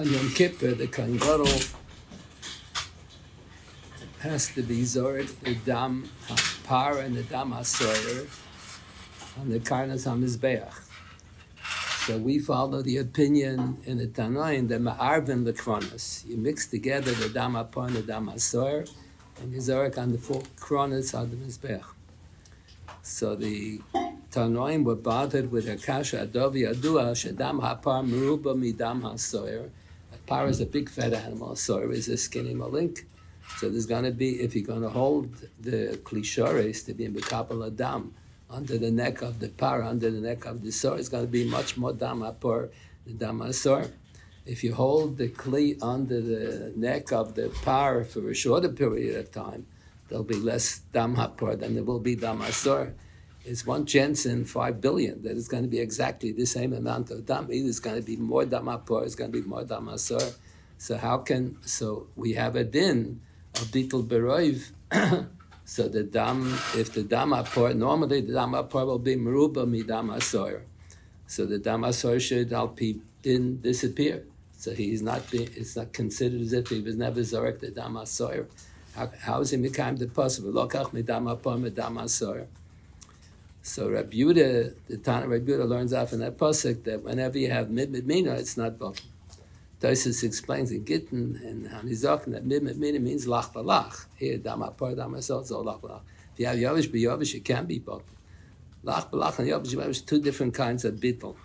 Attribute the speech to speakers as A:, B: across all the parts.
A: on Yom Kippur, the Kohen Gadol has to be Zorik, the Dam Par and the Dam HaSoyer on the Karnas HaMizbeach. So we follow the opinion in the Tanaim, the Ma'arvin the Kronos. You mix together the Dam HaPar and the Dam HaSoyer, and you Zorik on the 4 Kronos on the Mizbeach. So the Tanoim were bothered with a kasha adovi adua shedam hapar meruba midam hasoyer. A par is a big fat animal. Soyer is a skinny malink. So there's going to be, if you're going to hold the klishores to be in bekapel adam under the neck of the par, under the neck of the soyer, it's going to be much more dam hapar than dam hasoyer. If you hold the kli under the neck of the par for a shorter period of time, there'll be less dam hapar than there will be dam hasor. It's 1 chance in 5 billion that it's going to be exactly the same amount of dam. Either it's going to be more dam hapar, it's going to be more dam hasor. So we have a din of bitul beroiv. So the dam, if the dam hapar, normally the dam hapar will be meruba midam hasor. So the dam hasor should al pi din disappear. So it's not considered as if he was never zorek the dam hasor. How is he mekayim the pasuk? Lokach midam hapar midam hasor. So Rabbi Yehuda, the Tana Rabbi Yehuda learns out from that pasuk that whenever you have mid mina, it's not batal. Tosis explains in Gittin and Hanizak that mid mina means lach balach. Here dam hapar dam hasor, so lach balach. If you have yavish b'yavish, it can be batal. Lach balach and yavish b'yavish, 2 different kinds of bittul.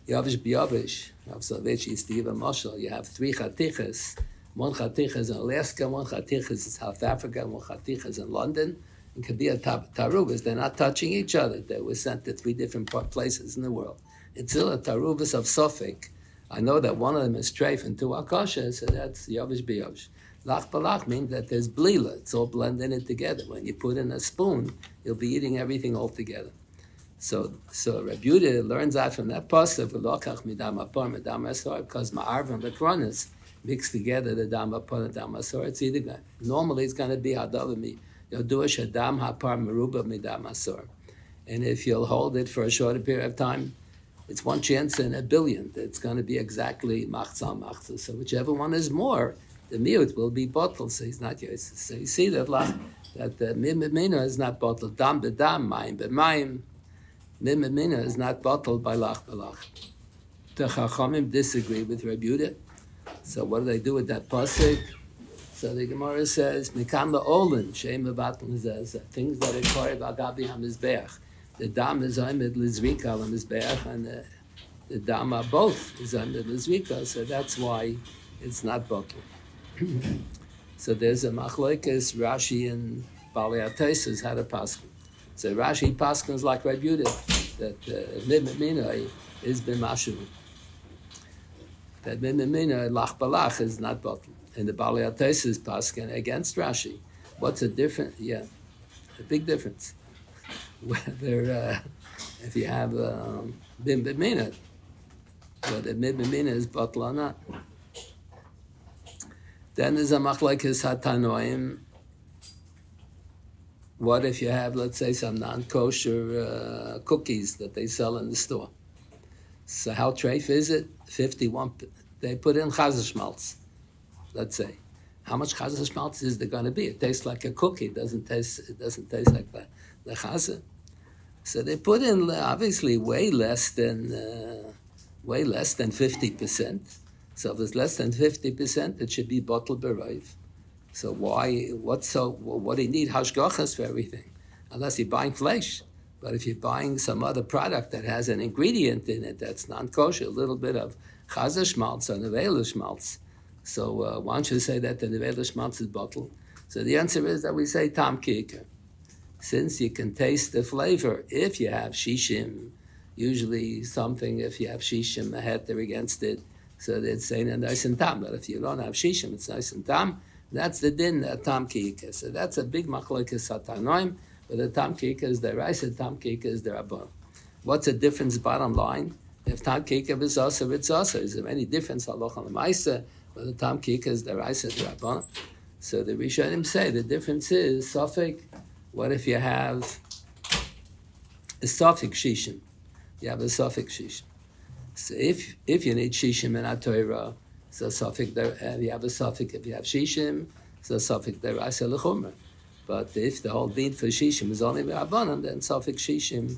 A: Yavish b'yavish, Rav Schachter is to give a mashal. You have 3 chatichas. 1 chaticha is in Alaska, 1 chaticha is in South Africa, 1 chaticha is in London. It could be a tarubas. They're not touching each other. They were sent to 3 different places in the world. It's still a tarubas of Suffolk. I know that one of them is treif and 2 akasha, so that's yavish b'yavish. Lach balach means that there's blila. It's all blending it together. When you put in a spoon, you'll be eating everything all together. So Rabbi Yehuda learns out from that pasuk, v'lokach midam hapar midam hasor, because ma'arvim v'kronis mix together the dam hapar and the dam hasor. It's either going. Normally it's going to be hadavami. You'll do a shadam hapar meruba midam hasor, and if you'll hold it for a shorter period of time, it's 1 chance in a billion that it's going to be exactly machzal machzal. So whichever one is more, the miut will be bottled. So he's not yours. So you see that the mimina is not bottled. Dam bedam, mayim b'mayim. Mimina is not bottled by lach balach. The Chachamim disagree with Rabbi Yehuda. So what do they do with that pasuk? So the Gemara says, "Mikam la'olin sheim levatel zeh." Things that are korev al gabi hamizbeach. The dam is oimed lizrika al hamizbeach, and the dam both is oimed lizrika. So that's why it's not bottled. So there's a machlokes Rashi and Balei HaTosfos had a pasuk. So Rashi paskins like Rabbi Yehuda that mid mina is b'mashu. That mid mina lach balach is not bottled. And the Balei HaTosfos paskin against Rashi. What's the difference? Yeah, a big difference. Whether if you have bim b'mina, whether mid b'mina is bottled or not. Then there's a machlokes hatanoim. What if you have, let's say, some non-kosher cookies that they sell in the store? So how treif is it? 51. They put in chazashmaltz, let's say. How much chazashmaltz is there going to be? It tastes like a cookie. It doesn't taste like that. The chazah. So they put in obviously way less than 50%. So if it's less than 50%, it should be bottled beroiv. So what do you need hashgachas for everything? Unless you're buying flesh. But if you're buying some other product that has an ingredient in it that's non-kosher, a little bit of chazer schmaltz or Neveilah schmaltz. So why don't you say that the Neveilah schmaltz is bottled? So the answer is that we say tam kikar. Since you can taste the flavor, if you have shishim, usually something, if you have shishim, a heter against it, so it's saying a nice and tam. But if you don't have shishim, it's nice and tam. That's the din, tam kika. So that's a big machlokes satanoim, but the tam kika is the rice, the tam kika is the rabban. What's the difference, bottom line? If tam kika is also, it's also. Is there any difference, halacha l'maisa, but the tam kika is the rice, the rabban? So the Rishonim say the difference is, Suffolk, what if you have a Suffolk shishim? You have a Suffolk shishim. So if you need shishim in Torah, so suffix there, you have a suffix. If you have shishim, so suffix deraisa l'chumra. But if the whole bein for shishim is only rabbanan, then suffix shishim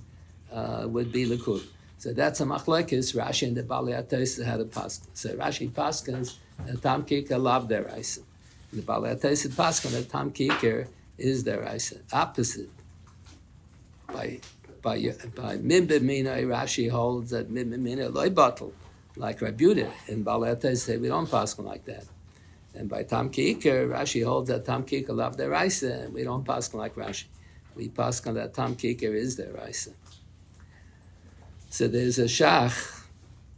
A: would be likud. So that's a machlokes. Rashi and the Balei HaTosfos had a paskin. So Rashi paskins and tam kikar lav deraisa. The Balei HaTosfos paskin that tam kikar is deraisa. Opposite. By min b'mina, Rashi holds that min b'mina loy batel, like Rabbi Yehuda. In Balei HaTosfos say we don't paskin like that. And by tam kikar, Rashi holds that tam kikar lav deraisa, and we don't paskin like Rashi. We paskin that tam kikar is deraisa. So there's a shach,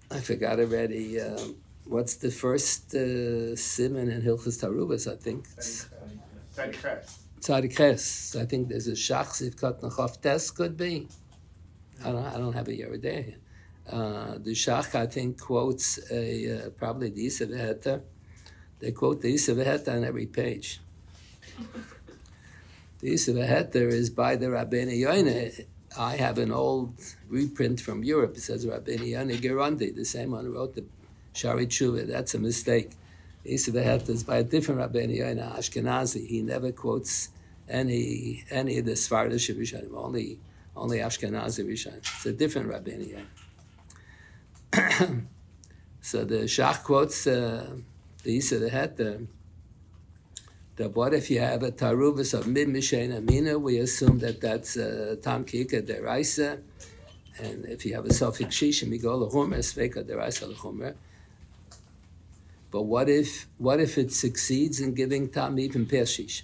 A: I forgot already, what's the first siman in Hilchos Tarubas, I think? Tzadiches. I think there's a shach, Sivkat Nachav Tes, could be. I don't have a Yoreh there. The shach, I think, quotes probably the Isa V'Heter. They quote the Isa V'Heter on every page. The Isa V'Heter is by the Rabbeinu Yoine. I have an old reprint from Europe. It says Rabbeinu Yoine Gerondi, the same one who wrote the Shari Tshuva. That's a mistake. Isa V'Heter is by a different Rabbeinu Yoine, Ashkenazi. He never quotes any of the Svardish Rishonim, only Ashkenazi Rishonim. It's a different Rabbeinu Yoine. So the Shach quotes the Isa V'Heter, that what if you have a taruvus of mid mishain amina? We assume that that's tam kika deraisa, and if you have a suffix shishim, you go lechumer sveka deraisa lechumer. But what if it succeeds in giving tam even past shishim?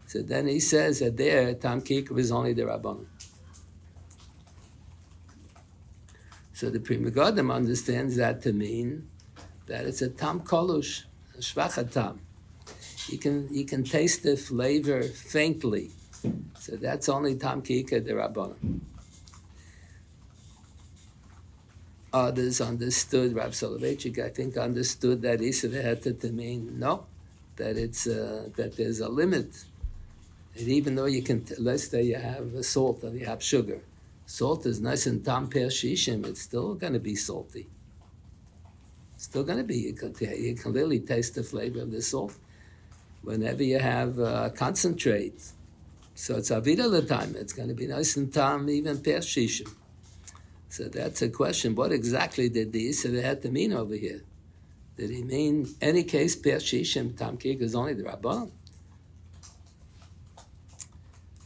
A: So then he says that there tam kika is only the rabbanon. So the Pri Megadim understands that to mean that it's a tam kolush, a shvachat tam. You can taste the flavor faintly. So that's only tam kika derabbanan. Others understood, Rav Soloveitchik, I think, understood that Isa V'Heter to mean no, that it's that there's a limit. And even though you can, let's say you have salt and you have sugar. Salt is nice and tam per shishim, it's still going to be salty. Still going to be, you can clearly taste the flavor of the salt. Whenever you have concentrate, so it's avida l'time, it's going to be nice and tam, even past shishim. So that's a question. What exactly did the Isa V'Heter mean over here? Did he mean any case past shishim, tam kik is only the rabbanon?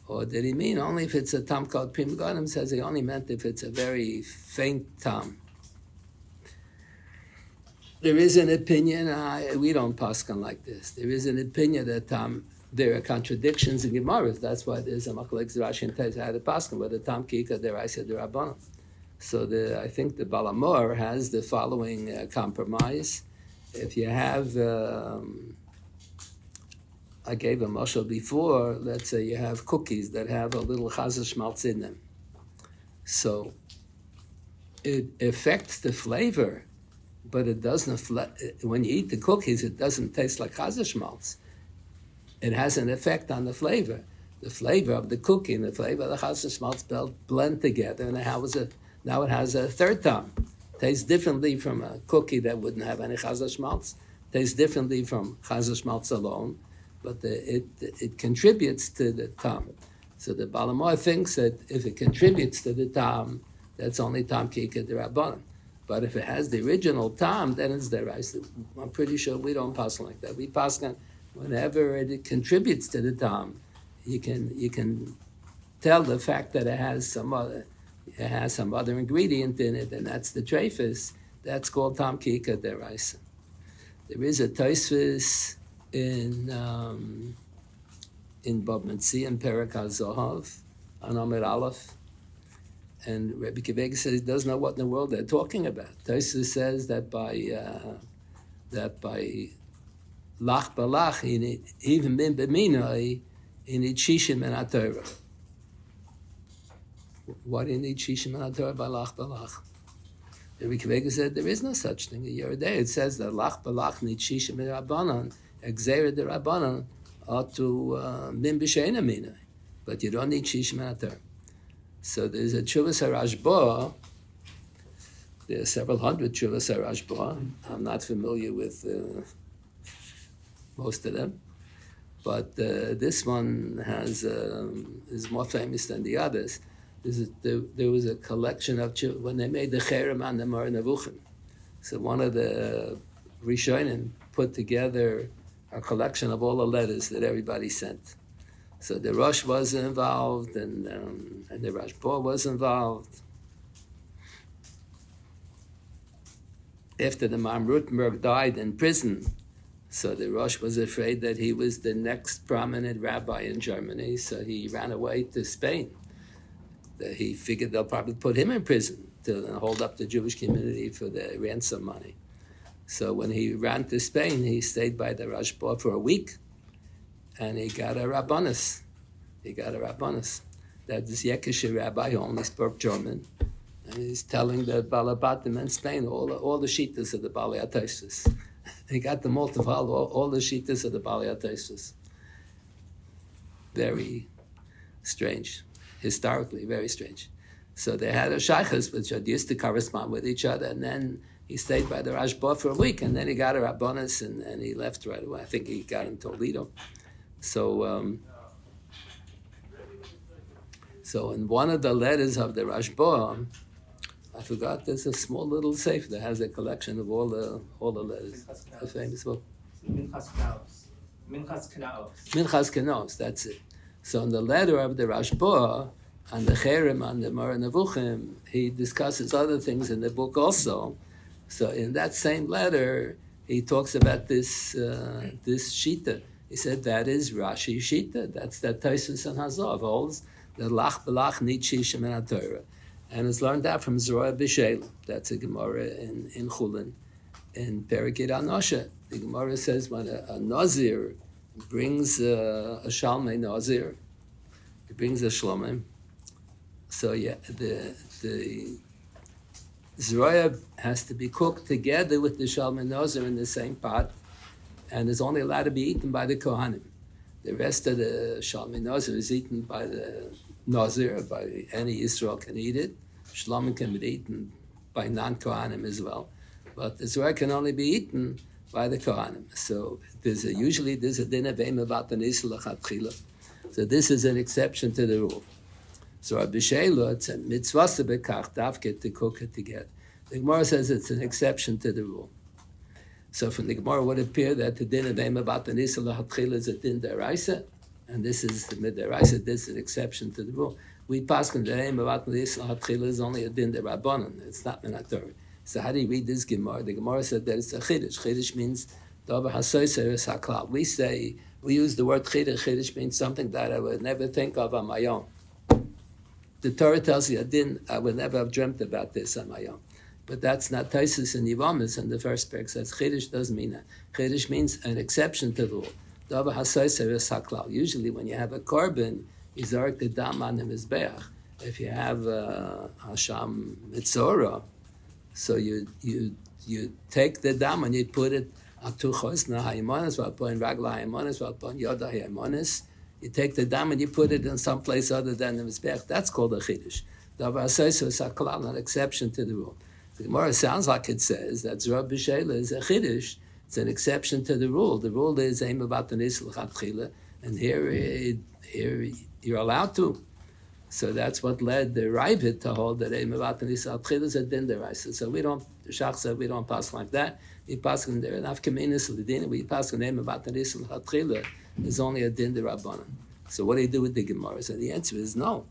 A: Or did he mean only if it's a tam called Pri Megadim says he only meant if it's a very faint tam? There is an opinion, we don't paskan like this. There is an opinion that there are contradictions in Gemara. That's why there's a machlokes Rashi and Tais had a paskan, but the tam kika deraisa derabbanan. So I think the Balamor has the following compromise. If you have, I gave a mashal before, let's say you have cookies that have a little chazah schmaltz in them. So it affects the flavor, but it doesn't, when you eat the cookies, it doesn't taste like chazah schmaltz. It has an effect on the flavor. The flavor of the cookie and the flavor of the chazah schmaltz blend together, and now it has a third tam. Tastes differently from a cookie that wouldn't have any chazah schmaltz. Tastes differently from chazah schmaltz alone, but it contributes to the tam. So the Balamor thinks that if it contributes to the tam, that's only tam kika derabbanan. But if it has the original tam, then it's deraisa. I'm pretty sure we don't pass like that. We pass whenever it contributes to the tam, you can tell the fact that it has some other ingredient in it, and that's the treifus. That's called tam kika deraisa. There is a Tosfos in Bab Metzia in Perek HaZohav on Amud Aleph. And Rebbe Kivega says he doesn't know what in the world they're talking about. Tosfos says that by lach balach, even min b'minoi, you need shishim and atorah. Why do you need shishim and atorah by lach balach? Rebbe Kivega said there is no such thing. The Yoreh Day it says that lach balach needs shishim and rabbanon, exera de rabbanon, or to min b'sheina minoi. But you don't need shishim and atorah. So there's a Tshuvas HaRashba There are several hundred Chuvas HaRashba. I'm not familiar with most of them, but this one is more famous than the others. There was a collection of when they made the Cherem on the Moreh Nevuchim. So one of the Rishonim put together a collection of all the letters that everybody sent. So the Rosh was involved, and the Rashba was involved. After the Maam Rutenberg died in prison, so the Rosh was afraid that he was the next prominent rabbi in Germany, so he ran away to Spain. He figured they'll probably put him in prison to hold up the Jewish community for the ransom money. So when he ran to Spain, he stayed by the Rashba for a week, and he got a rabbanus. That this Yekishe rabbi who only spoke German, and he's telling the Balabatim in Spain all the shittas of the Balei HaTosfos. He got them all to follow all the shittas of the Balei HaTosfos. Very strange, historically very strange. So they had a shaykhs which used to correspond with each other, and then he stayed by the Rashba for a week, and then he got a rabbanus, and he left right away. I think he got in Toledo. So in one of the letters of the Rashba, I forgot, there's a small little safe that has a collection of all the letters. A famous book.
B: Minchas
A: Knaos, that's it. So in the letter of the Rashba, on the Cherem, on the Moreh Nevuchim, he discusses other things in the book also. So in that same letter, he talks about this shita. He said that is Rashi shita. That's that Tosfos and Hazov holds the lach belach nit shishim in Torah, and it's learned out from Yoreh B'Sheila. That's a Gemara in Chulin, in Perikid Anosha. The Gemara says when a Nazir brings a Shalmei Nazir, he brings a Shlomim. So yeah, the Zroya has to be cooked together with the Shalmei Nazir in the same pot, and is only allowed to be eaten by the Kohanim. The rest of the Shalmei Nazir is eaten by the Nazir, by any Yisrael can eat it. Shlomim can be eaten by non-Kohanim as well. But the Zroya can only be eaten by the Kohanim. So usually there's a din of bein about the nisla chatchila. So this is an exception to the rule. So Rabbi Sheila, it's a mitzvah bekach davke to cook it together. The Gemara says it's an exception to the rule. So from the Gemara, it would appear that the din of bein about the nisla chatchila is a din deraisa, and this is the midaraisa. This is an exception to the rule. We pass on the bein about the nisla chatchila is only a din derabanan. It's not minatori. So how do you read this Gemara? The Gemara said that it's a chiddush. Chiddush means davar hasoiser is haklal. We use the word chiddush. Chiddush means something that I would never think of on my own. The Torah tells you I would never have dreamt about this on my own. But that's not Taisus and Yivamis in the first parak. Says chiddush doesn't mean that. Chiddush means an exception to the rule. Davar hasoiser is haklal. Usually when you have a korban, you zarek the dam on the mizbeach. If you have hasham mitzorah, so you take the dam and you put it on two chosna haimonis, v'alpon ragla haimonis, v'alpon yoda haimonis. You take the dam and you put it in some place other than the mizbech. That's called a chiddush. Davar hasoiser is haklal, an exception to the rule. The Gemara sounds like it says that Yoreh B'Sheila is a chiddush. It's an exception to the rule. The rule is aim about the nisla chatchila, and here you're allowed to. So that's what led the Ravid to hold that aim about the nisla chatchila is a din deraisa. So we don't. The Shach said we don't pass like that. We pass in there enough kaminas l'din. We pass in aim about the nisla chatchila is only a din derabanan. So what do you do with the Gemara? So the answer is no.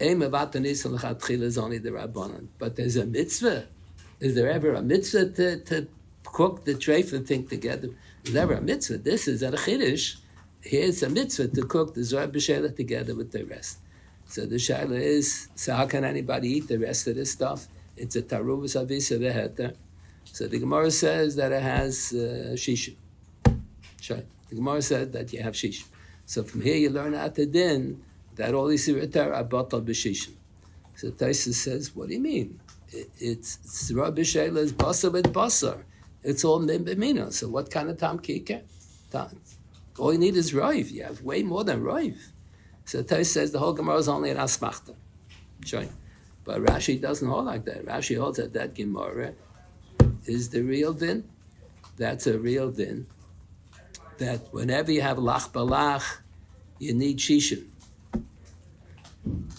A: Aim about the nisla chatchila is only the rabbanan, but there's a mitzvah. Is there ever a mitzvah to cook the treif thing together? Is there ever a mitzvah? This is a chiddush. Here's a mitzvah to cook the Yoreh B'Sheila together with the rest. So the shaila is, so how can anybody eat the rest of this stuff? It's a taruvus avisa v'heter. So the Gemara says that it has shishim. Sure. The Gemara said that you have shishim. So from here you learn out the din that all these Torah are batal b'shishim. So Taisus says, what do you mean? It's Yoreh B'Sheila is basar with basar. It's all min b'mina. So what kind of tam kike? All you need is roiv. You have way more than roiv. So Taisus says the whole Gemara is only an asmachta. Sure. But Rashi doesn't hold like that. Rashi holds that Gemara is the real din. That's a real din. That whenever you have lach balach, you need shishim.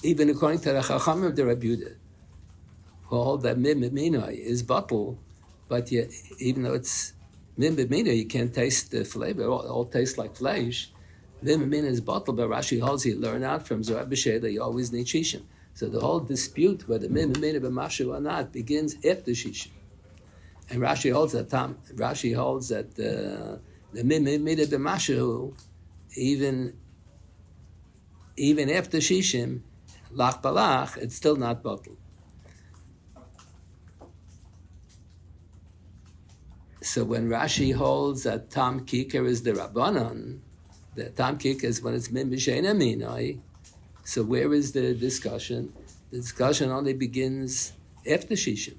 A: Even according to the Chachamim of the Rabbi Yehuda, who hold that mim b'minoi is bottle, but even though it's mim b'minoi, you can't taste the flavor. It all tastes like flesh. Mim b'minoi is bottle, but Rashi holds you learn out from Zorah B'Shei that you always need shishim. So the whole dispute whether mim b'minoi b'mashu or not begins after shishim. And Rashi holds that the mim b'minoi b'mashu, even after shishim, lach balach, it's still not bottle. So when Rashi holds that tam kikar is the rabbanon, the tam kikar is when it's min b'sheina minoi. So where is the discussion? The discussion only begins after shishim.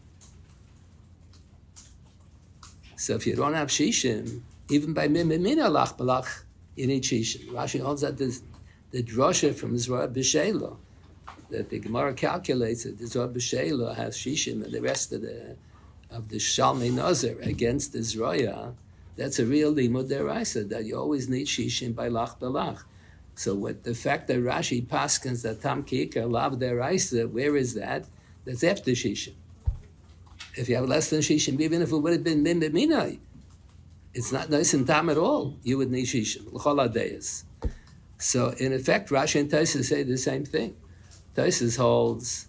A: So if you don't have shishim, even by min b'mina lach balach, you need shishim. Rashi holds that the drosha from Zorah B'Shela, that the Gemara calculates that the Zorah B'Shela has shishim and the rest of the Shalmei Nazir against the Zroya, that's a real limud deraisa, that you always need shishim by lach balach. So with the fact that Rashi paskins that tam kikar lav deraisa, where is that? That's after shishim. If you have less than shishim, even if it would have been min b'minai, it's not nice and tam at all. You would need shishim l'chol hadayas. So in effect, Rashi and Tosfos say the same thing. Tosfos holds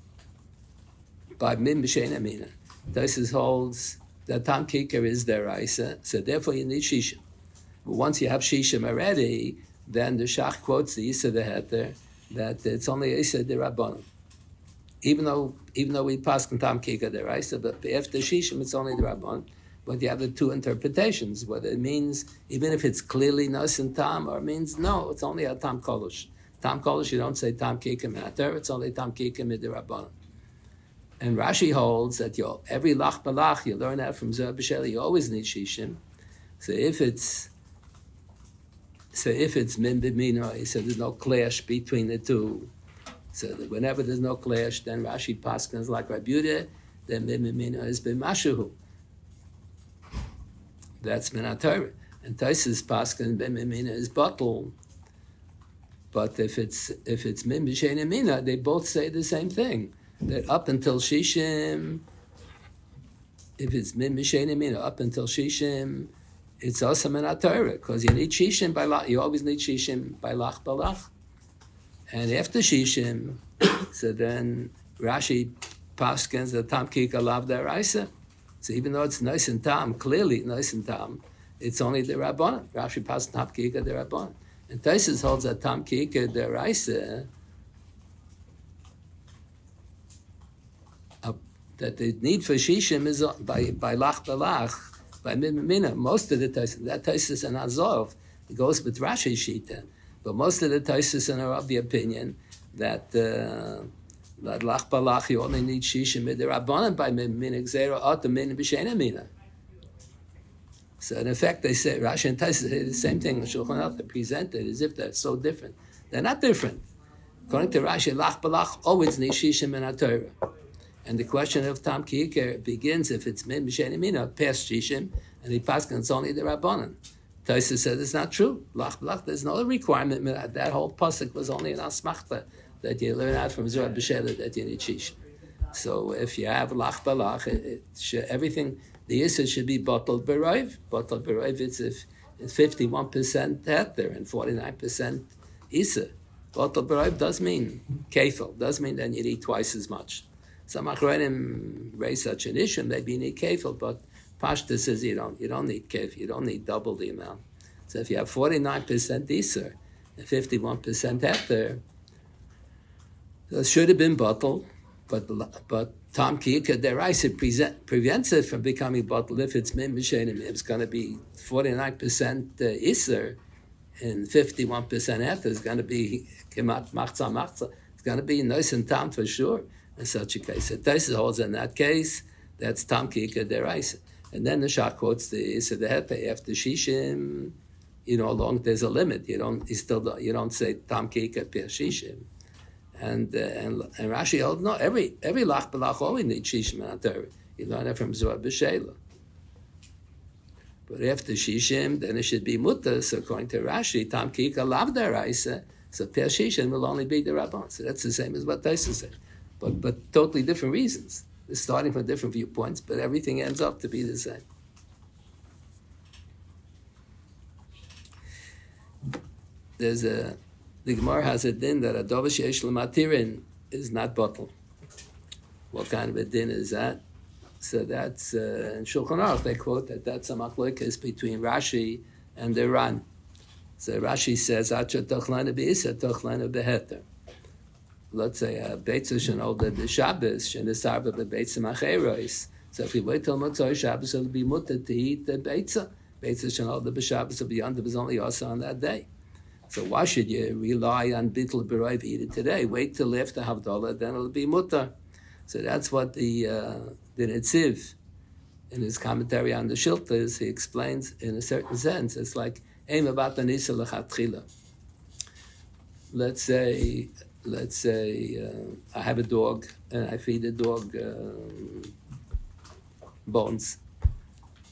A: by min b'sheina mina. Tosfos holds that tam kikar is deraisa, so therefore you need shishim. But once you have shishim already, then the Shach quotes the Yisa the Heter that it's only Yisa the Rabbanon. Even though we pass on tam kikar deraisa, but after shishim it's only the Rabbanon. But you have the two interpretations, whether it means even if it's clearly nos and tam, or it means no, it's only a tam kolush. Tam kolush, you don't say tam kikar matter, it's only tam kikar mid the Rabbanon. And Rashi holds that every lach balach, you learn that from Zorah B'Shela, you always need shishim. So if it's min b'minoi, so there's no clash between the two. So that whenever there's no clash, then Rashi paskins like Rabbi Yehuda, then min b'minoi is b'mashuhu. That's min haTorah. And Tosfos paskins min b'minoi is bottle. But if it's min b'sheina mina, they both say the same thing. That up until shishim, if it's min b'sheina mina, up until shishim, it's also min haTorah, because you need shishim by lach. You always need shishim by lach balach. And after shishim, so then Rashi paskins the tam kikar lav deraisa. So even though it's nice and tam, clearly nice and tam, it's only the rabbanon. Rashi paskins tam kikar the rabbanon. And Tosfos holds that tam kikar deraisa, that the need for shishim is by lach balach, by mina. Most of the Tosfos, that Tosfos and Azov, it goes with Rashi Shita, but most of the Tosfos are of the opinion that lach balach you only need shishim with the rabbanon by min gzera or the min b'sheina mina. So in effect, they say Rashi and Tosfos say the same thing. The Shulchan Aruch presented as if they're so different. They're not different. According to Rashi, lach balach always needs shishim in haTorah. And the question of tam kikar begins if it's min b'sheina mina past shishim, and the paskin it's only the rabbanon. Tosfos said it's not true. Lach balach, there's no requirement. That whole pasuk was only an asmachta that you learn out from Zorah B'Shela that you need shishim. So if you have lach balach, everything the issa should be bottled beroiv. Bottled beroiv, it's 51% heter and 49% issa. Bottled beroiv does mean kefil, does mean then you need twice as much. Some achronim raise such an issue, maybe you need kefil, but Pashta says you don't need kefil, you don't need double the amount. So if you have 49% issa and 51% heter, it should have been bottled, but tam kikar deraisa prevents it from becoming bottled if it's min b'sheina. It's going to be 49% iser and 51% heter. It's going to be kemat machza. It's going to be nice and tam for sure in such a case. So Tosfos holds in that case that's tam kikar deraisa. And then the Shach quotes the iser the heter after shishim. Long there's a limit. You don't say tam kikar per shishim. And Rashi holds no, every lach b'lach always needs shishim and Torah. You learn it from Zohar b'Sheila. But after shishim, then it should be mutter. So according to Rashi, tam kika lav deraisa. So per shishim will only be the Rabban. So that's the same as what Taisa said, but totally different reasons. It's starting from different viewpoints, but everything ends up to be the same. The Gemara has a din that a davar sheyesh Matirin is not bottle. What kind of a din is that? So that's in Shulchan Aruch they quote that's a machlokes between Rashi and the Ran. So Rashi says acha tochlana beisa tochlana beheter. Let's say a beitza shenolda the Shabbos shenisarba bebeitza macheros. So if we wait till Motzei Shabbos, it'll be mutter to eat the beitza. Beitza shenolda b'Shabbos will be under was only also on that day. So why should you rely on bittul b'roiv eat it today? Wait till after Havdalah, then it'll be mutter. So that's what the Netziv, in his commentary on the Shiltas, he explains in a certain sense. It's like aim about the nisa lechatchila. Let's say I have a dog and I feed the dog bones.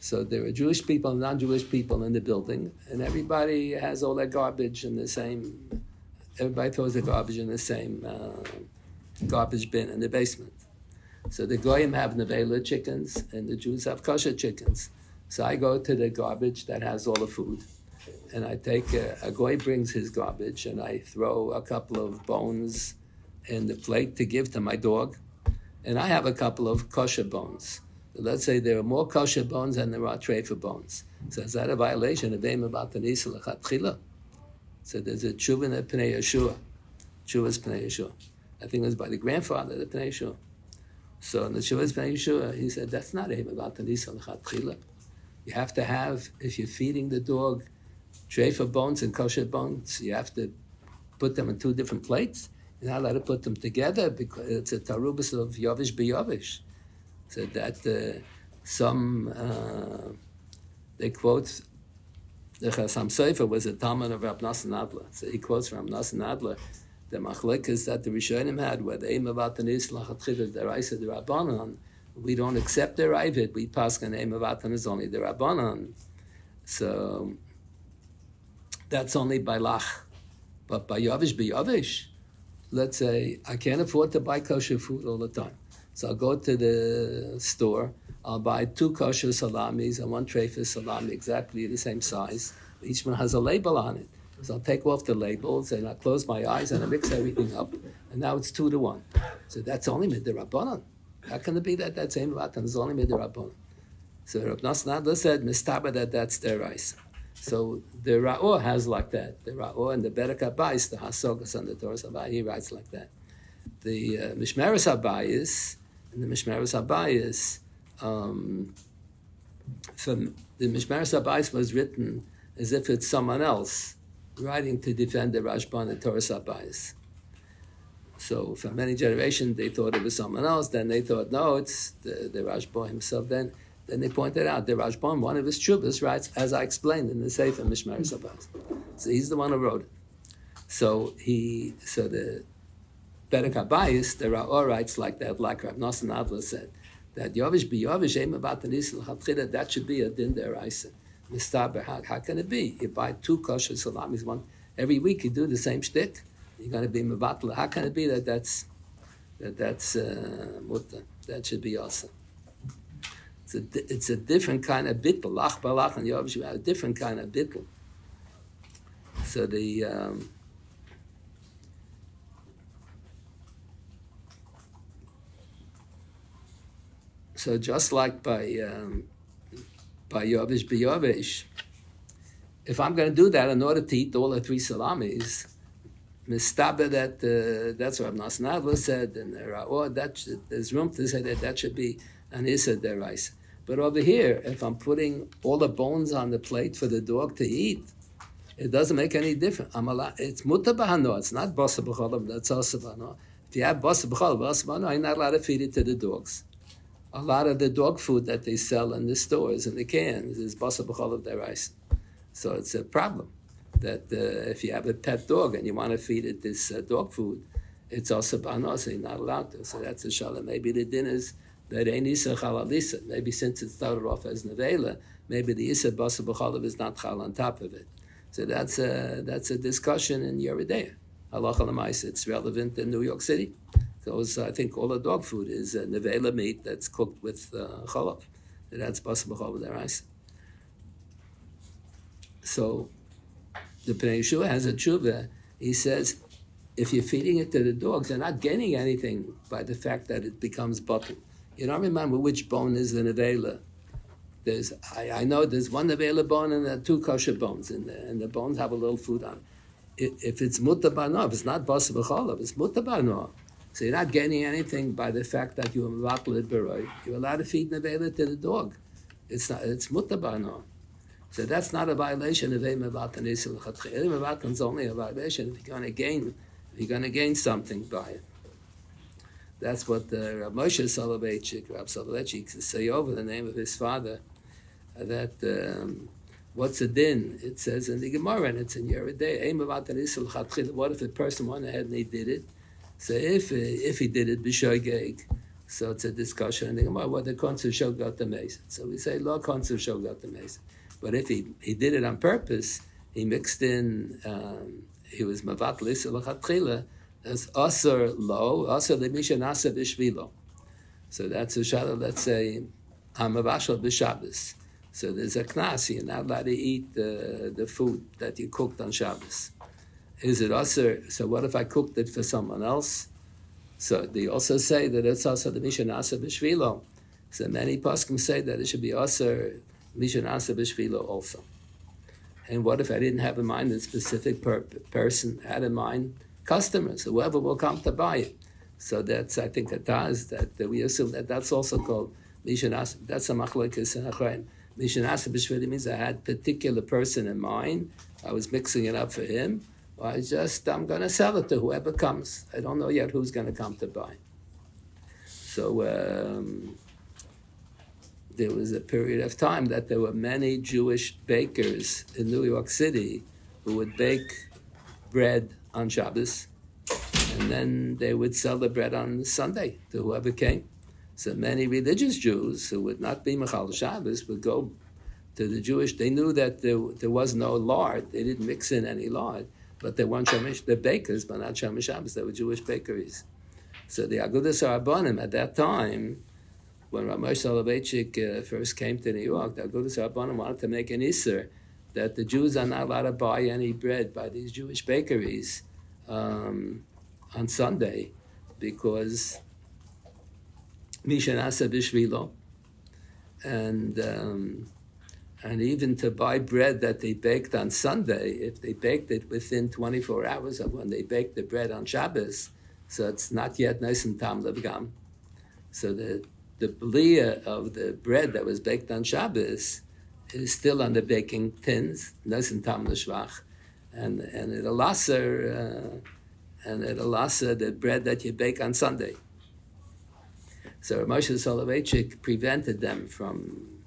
A: So there are Jewish people and non-Jewish people in the building, and everybody has all their garbage in the same. Everybody throws the garbage in the same garbage bin in the basement. So the goyim have Neveilah chickens, and the Jews have kosher chickens. So I go to the garbage that has all the food, and I take a goy brings his garbage, and I throw a couple of bones in the plate to give to my dog, and I have a couple of kosher bones. Let's say there are more kosher bones than there are treifa bones. So is that a violation of bein about the nisa lechatchila? So there's a tshuva in the Pnei Yeshua. Tshuva's Pnei Yeshua. I think it was by the grandfather, the Pnei Yeshua. So in the tshuva's Pnei Yeshua, he said, that's not aim about the nisa lechatchila. You have to have, if you're feeding the dog treifa bones and kosher bones, you have to put them in two different plates. You're not allowed to put them together because it's a tarubas of yovish b'yovish. So that they quote, the Chasam Sofer was a Talmid of Rav Nassan. So he quotes from Nassan Adler, the machlekes that the Rishonim had, where the aim about the nis lachatchila the Raisa the Rabbanon, we don't accept their Ravid, we pass an aim about them is only the Rabbanon. So that's only by lach. But by yovish, let's say I can't afford to buy kosher food all the time. So I'll go to the store, I'll buy 2 kosher salamis and 1 treifa salami, exactly the same size. Each one has a label on it. So I'll take off the labels and I'll close my eyes and I mix everything up. And now it's 2 to 1. So that's only midrabanan. How can it be that that's same about and it's only midrabanan? So Rav Nassan said, Mistaba that's their rice. So the Ra'or has like that. The Ra'or and the Berek Habayis, the Hasogas and the Torah Sabai, he writes like that. The Mishmeres Habayis, and the Mishmeres Habayis, the Mishmeres Habayis was written as if it's someone else writing to defend the Rashban and Torah Habayis. So for many generations they thought it was someone else. Then they thought no, it's the Rashban himself. Then they pointed out the Rashban, one of his chubas, writes as I explained in the Sefer Mishmeres Habayis. So he's the one who wrote it. So the Berek Habayis, the Ra'or writes like that, like Rav Nassan Adler said, that Yovish b'Yovish, aim about the Nisel Chatchila, that should be a din deraisa. Mistaber, how can it be? You buy 2 kosher salamis, one every week. You do the same shtick. You're going to be mevatla. How can it be that's mutter? That should be also. It's a different kind of bittul. Lach balach and Yovish, a different kind of bittul. So the so just like by Yovish b'Yovish, if I'm going to do that in order to eat all the 3 salamis, mistaber that's what Rav Nassan Adler said, and there's room to say that should be an issa deraisa. But over here, if I'm putting all the bones on the plate for the dog to eat, it doesn't make any difference. It's muta b'hano. It's not basa b'cholav. That's also b'hano. If you have basa b'cholav, you're not allowed to feed it to the dogs. A lot of the dog food that they sell in the stores, in the cans, is basa b'cholav deraisa. So it's a problem that if you have a pet dog and you want to feed it this dog food, it's also bano, so you're not allowed to. So that's a shalom. Maybe the din is that ain't isa chal isa. Maybe since it started off as neveilah, maybe the isa basa b'chalav is not chal on top of it. So that's a discussion in Yoreh. Halacha l'maisa. It's relevant in New York City. Because I think all the dog food is neveilah meat that's cooked with chalav. So that's basa b'chalav deraisa. So the Pnei Yeshua has a tshuva. He says, if you're feeding it to the dogs, they're not gaining anything by the fact that it becomes bottled. You don't remember which bone is the neveilah. I know there's one neveilah bone and two kosher bones, and the bones have a little food on it. If it's mutar b'no, if it's not basa b'chalav, it's mutar b'no. So you're not gaining anything by the fact that you're mevatel it b'roi. You're allowed to feed neveilah to the dog. It's mutar b'no. So that's not a violation of mevatel nisil l'chatchila. Mevatel is only a violation if you're going to gain something by it. That's what Rav Moshe Rav Soloveitchik say over the name of his father. That what's a din? It says in the Gemara, and it's in Yoreh. What if a person went ahead and he did it? So if he did it b'shoigeg, so it's a discussion in the Gemara. What the konsul show got the mason. So we say lo konsul show got the mason. But if he did it on purpose, he mixed in. He was mavat lisa l'chatchila. That's asur lo asur lemisha nasa b'shvilo. So that's a shadow. Let's say hamavashal b'Shabbos. So there's a knas. You're not allowed to eat the food that you cooked on Shabbos. Is it asur? So what if I cooked it for someone else? So they also say that it's asur lemisha nasa b'shvilo. So many poskim say that it should be asur misha nasa b'shvilo also. And what if I didn't have in mind a specific person, had in mind customers, whoever will come to buy it? So that's, I think, that we assume that that's also called misha nasa. That's a machlokes in Achronim. Misha nasa b'shvili means I had a particular person in mind. I was mixing it up for him. Or I'm going to sell it to whoever comes. I don't know yet who's going to come to buy. So there was a period of time that there were many Jewish bakers in New York City who would bake bread on Shabbos, and then they would sell the bread on Sunday to whoever came. So many religious Jews who would not be Mechal Shabbos would go to the Jewish. They knew that there was no lard. They didn't mix in any lard, but they weren't Shamish. They're bakers, but not Shamish Shabbos. They were Jewish bakeries. So the Agudas Rabbanim at that time, when Rav Moshe Soloveitchik first came to New York, the Agudas Rabbanim wanted to make an Isser that the Jews are not allowed to buy any bread by these Jewish bakeries on Sunday, because Misha Nasa Bishvilo, and even to buy bread that they baked on Sunday, if they baked it within 24 hours of when they baked the bread on Shabbos, so it's not yet nice and tam levgam. So the bliyah of the bread that was baked on Shabbos is still on the baking tins, nice and tam l'shvach, and it'll lasser the bread that you bake on Sunday. So Moshe Soloveitchik prevented them from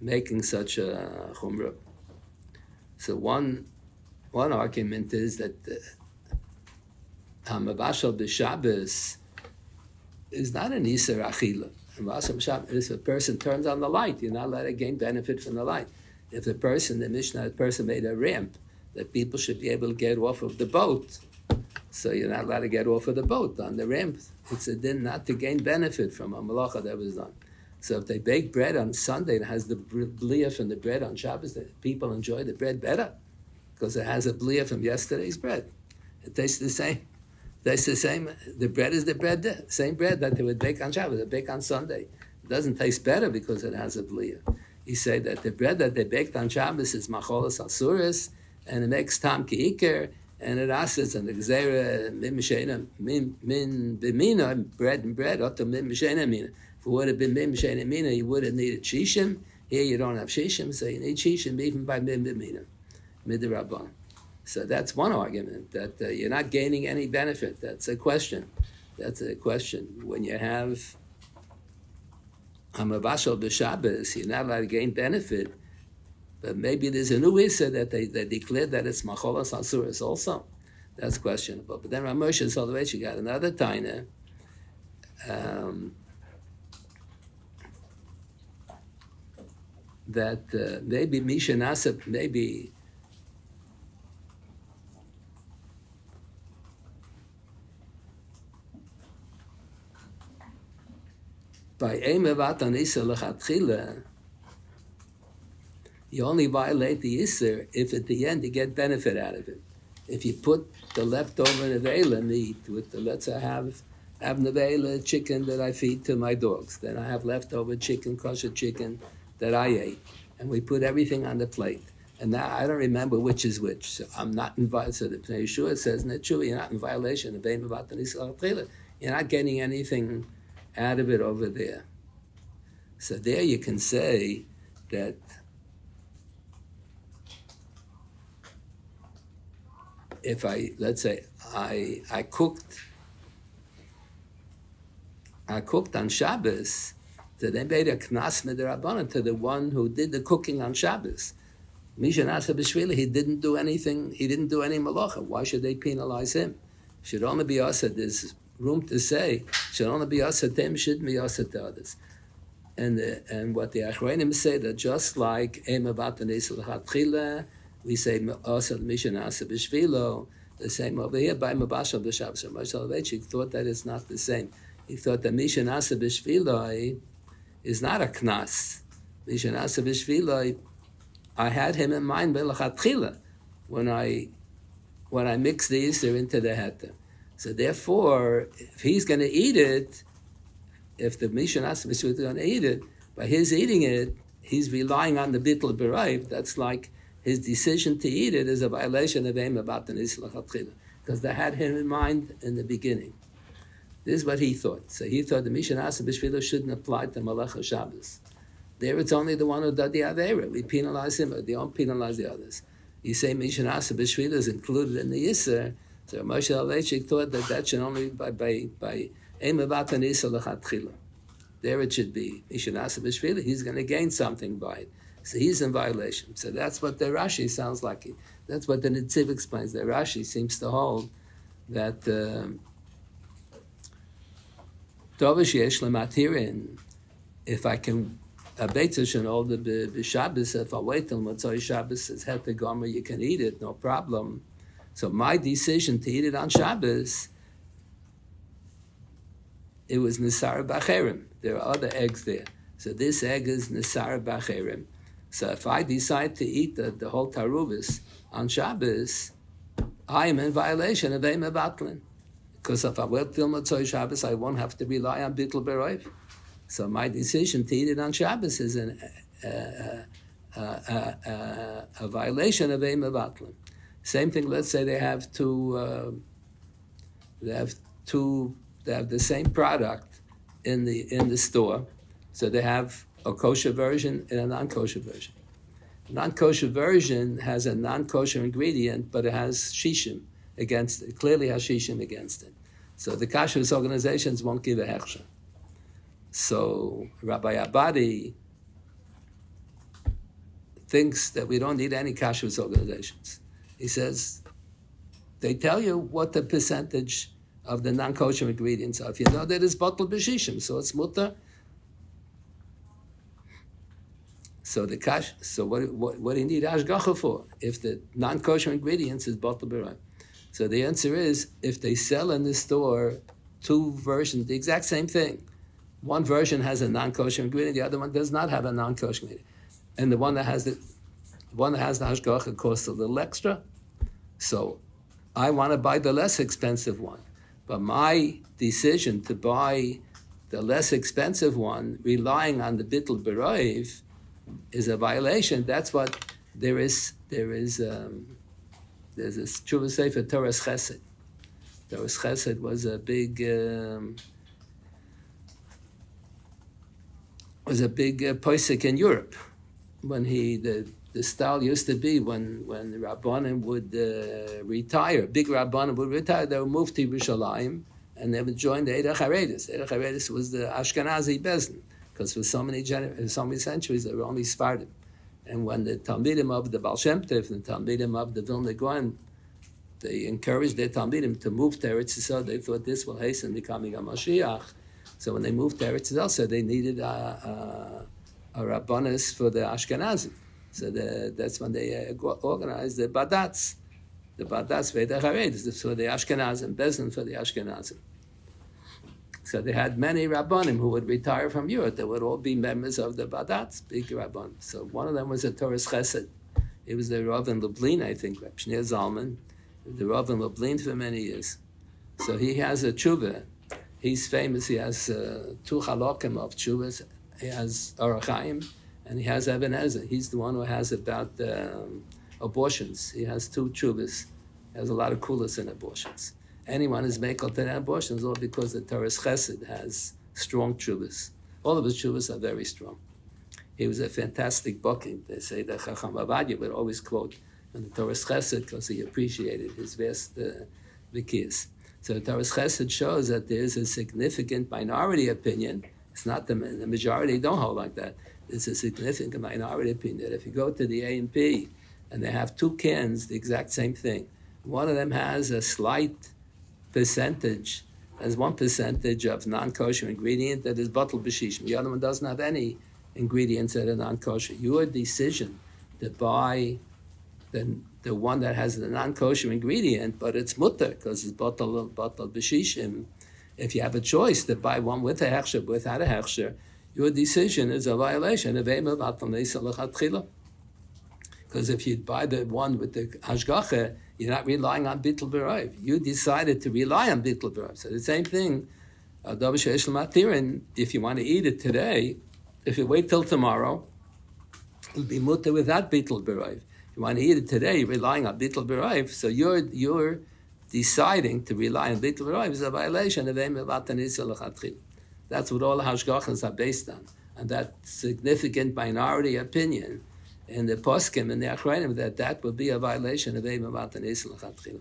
A: making such a chumrah. So one argument is that hamavashal b'Shabbos is not an Isser Achila. If a person turns on the light, you're not allowed to gain benefit from the light. If the Mishnah made a ramp that people should be able to get off of the boat, so you're not allowed to get off of the boat on the ramp. It's a din not to gain benefit from a malacha that was done. So if they bake bread on Sunday and it has the bliyah from the bread on Shabbos, the people enjoy the bread better because it has a bliyah from yesterday's bread. It tastes the same. Tastes the same. The bread is the bread, same bread that they would bake on Shabbos, they bake on Sunday. It doesn't taste better because it has a bliyah. He said that the bread that they baked on Shabbos is macholas asuris, and it makes tam ki'iker, and it asks and the gzera min mishena min b'mina, bread and bread, oto min mishena mina. If it would have been min mishena mina, you would have needed shishim. Here you don't have shishim, so you need shishim even by min b'mina, midrabban. So that's one argument, that you're not gaining any benefit. That's a question. When you have hamavashal b'Shabbos, you're not allowed to gain benefit. But maybe there's a new issa that they declared that it's macholas asuras also. That's questionable. But then Rav Moshe Soloveitchik got another taina. That maybe Misha Nasib, maybe by Eimevat Anisa Lechatchila, you only violate the Isser if at the end you get benefit out of it. If you put the leftover Neveilah meat with the, let's say I have Neveilah chicken that I feed to my dogs, then I have leftover chicken, kosher chicken that I ate, and we put everything on the plate. And now I don't remember which is which, so I'm not in violation. So the Pnei Yeshua says, Netshua, you're not in violation of bein Mevat Anisa Lechatchila. You're not getting anything out of it over there. So there you can say that if let's say I cooked on Shabbos, so they made a knas midrabanan to the one who did the cooking on Shabbos. Misha Nasa B'Shvili, he didn't do anything, he didn't do any malacha. Why should they penalize him? Should only be us. There's room to say, should only be us at them, shouldn't be us at others. And what the Achronim say, that just like Eimevat Anisa Lechatchila, we say also Misha Nasa B'Shvilo, the same over here by Mabashal B'Shabbos. Moshe Soloveitchik thought that it's not the same. He thought that Misha Nasa B'Shvilo is not a knas. Misha Nasa B'Shvilo, I had him in mind B'Lechatchila when I mixed the Yisr into the Heter. So therefore, if he's going to eat it, if the Misha Nasa B'Shvilo is going to eat it, by his eating it, he's relying on the Bittul B'Raiv. That's like his decision to eat it is a violation of bein Mevat Anisa Lechatchila, because they had him in mind in the beginning. This is what he thought. So he thought the Misha Nasa B'Shvilo shouldn't apply to Malach Shabbos. There it's only the one who did the Avera. We penalize him, but they don't penalize the others. You say Misha Nasa B'Shvilo is included in the Yisr, so Moshe Soloveitchik thought that should only by bein Mevat Anisa Lechatchila. There it should be. Misha Nasa B'Shvilo, he's going to gain something by it. So he's in violation. So that's what the Rashi sounds like. That's what the Netziv explains. The Rashi seems to hold that Dovish Yesh Matirin, if I can a Beitzah should hold the Shabbos, if I wait till Motzoi Shabbos is Heter Gomer, you can eat it, no problem. So my decision to eat it on Shabbos, it was Nisar Bacherim. There are other eggs there. So this egg is Nisar Bacherim. So if I decide to eat the whole taruvis on Shabbos, I am in violation of bein Mevatlin. Because if I wait till Motzoi Shabbos, I won't have to rely on Bittul B'Raiv. So my decision to eat it on Shabbos is a violation of bein Mevatlin. Same thing. Let's say they have the same product in the store. So they have a kosher version and a non-kosher version. A non-kosher version has a non-kosher ingredient, but it has shishim against it. It clearly has shishim against it. So the kashrus organizations won't give a hechsher. So Rabbi Abadi thinks that we don't need any kashrus organizations. He says, they tell you what the percentage of the non-kosher ingredients are. If you know that it's bottled b'shishim, so it's mutter. So what do you need hashgacha for if the non-kosher ingredients is bottled b'rayim? So the answer is, if they sell in the store two versions, the exact same thing. One version has a non-kosher ingredient, the other one does not have a non-kosher ingredient, and the one that has the hashgacha costs a little extra. So I want to buy the less expensive one, but my decision to buy the less expensive one, relying on the bittul b'raiv, is a violation. That's what there's a tshuva sefer Torah's Chesed. Torah's Chesed was a big posek in Europe. When the style used to be when the Rabbanim would retire, big Rabbanim would retire, they would move to Yerushalayim and they would join the Eidach HaRedis. Eidach HaRedis was the Ashkenazi Bezdin, because for so many centuries they were only Sfardim. And when the Talmidim of the Baal Shem Tov and the Talmidim of the Vilna Gaon, they encouraged their Talmidim to move to Eretz Yisrael. They thought this will hasten becoming a Mashiach. So when they moved to Eretz Yisrael, so they needed a Rabbanus for the Ashkenazim. So that's when they organized the Badatz. The Badatz Veda Chared is for the Ashkenazim, Bezin for the Ashkenazim. So they had many Rabbanim who would retire from Europe. They would all be members of the Badatz, big Rabban. So one of them was a Torah Chesed. He was the Rav in Lublin, I think, Reb Shneur Zalman, the Rav in Lublin for many years. So he has a tshuva. He's famous. He has 2 halakim of tshuvas. He has Orach Chaim, and he has Eben Ezer. He's the one who has about abortions. He has 2 tshuvas. He has a lot of kulas in abortions. Anyone is mekel to abortions, all because the Torah Chesed has strong tshuvas. All of his tshuvas are very strong. He was a fantastic booking. They say that Chacham Avadia would always quote in the Torah Chesed because he appreciated his vast vikiyas. So the Torah Chesed shows that there is a significant minority opinion. It's not the majority don't hold like that. There's a significant minority opinion that if you go to the A&P and they have 2 cans, the exact same thing. One of them has a slight percentage, has 1% of non-kosher ingredient that is bottled b'shishim. The other one doesn't have any ingredients that are non-kosher. Your decision to buy the one that has the non-kosher ingredient, but it's mutter because it's bottled b'shishim. If you have a choice to buy one with a hechsher, without a hechsher, your decision is a violation of eim v'atam neisa l'chatchila. Because if you buy the one with the hashgacha, you're not relying on bittul b'raiv. You decided to rely on bittul b'raiv. So the same thing, Davar sheyesh Matirin, if you want to eat it today, if you wait till tomorrow, it'll be mutter without bittul b'raiv. If you want to eat it today, you're relying on bittul b'raiv. So you're deciding to rely on bittul b'raiv is a violation of eim v'atam neisa l'chatchila. That's what all the hashgachas are based on. And that significant minority opinion in the poskim and the achrayim that would be a violation of eim v'atam neisa l'chatchila.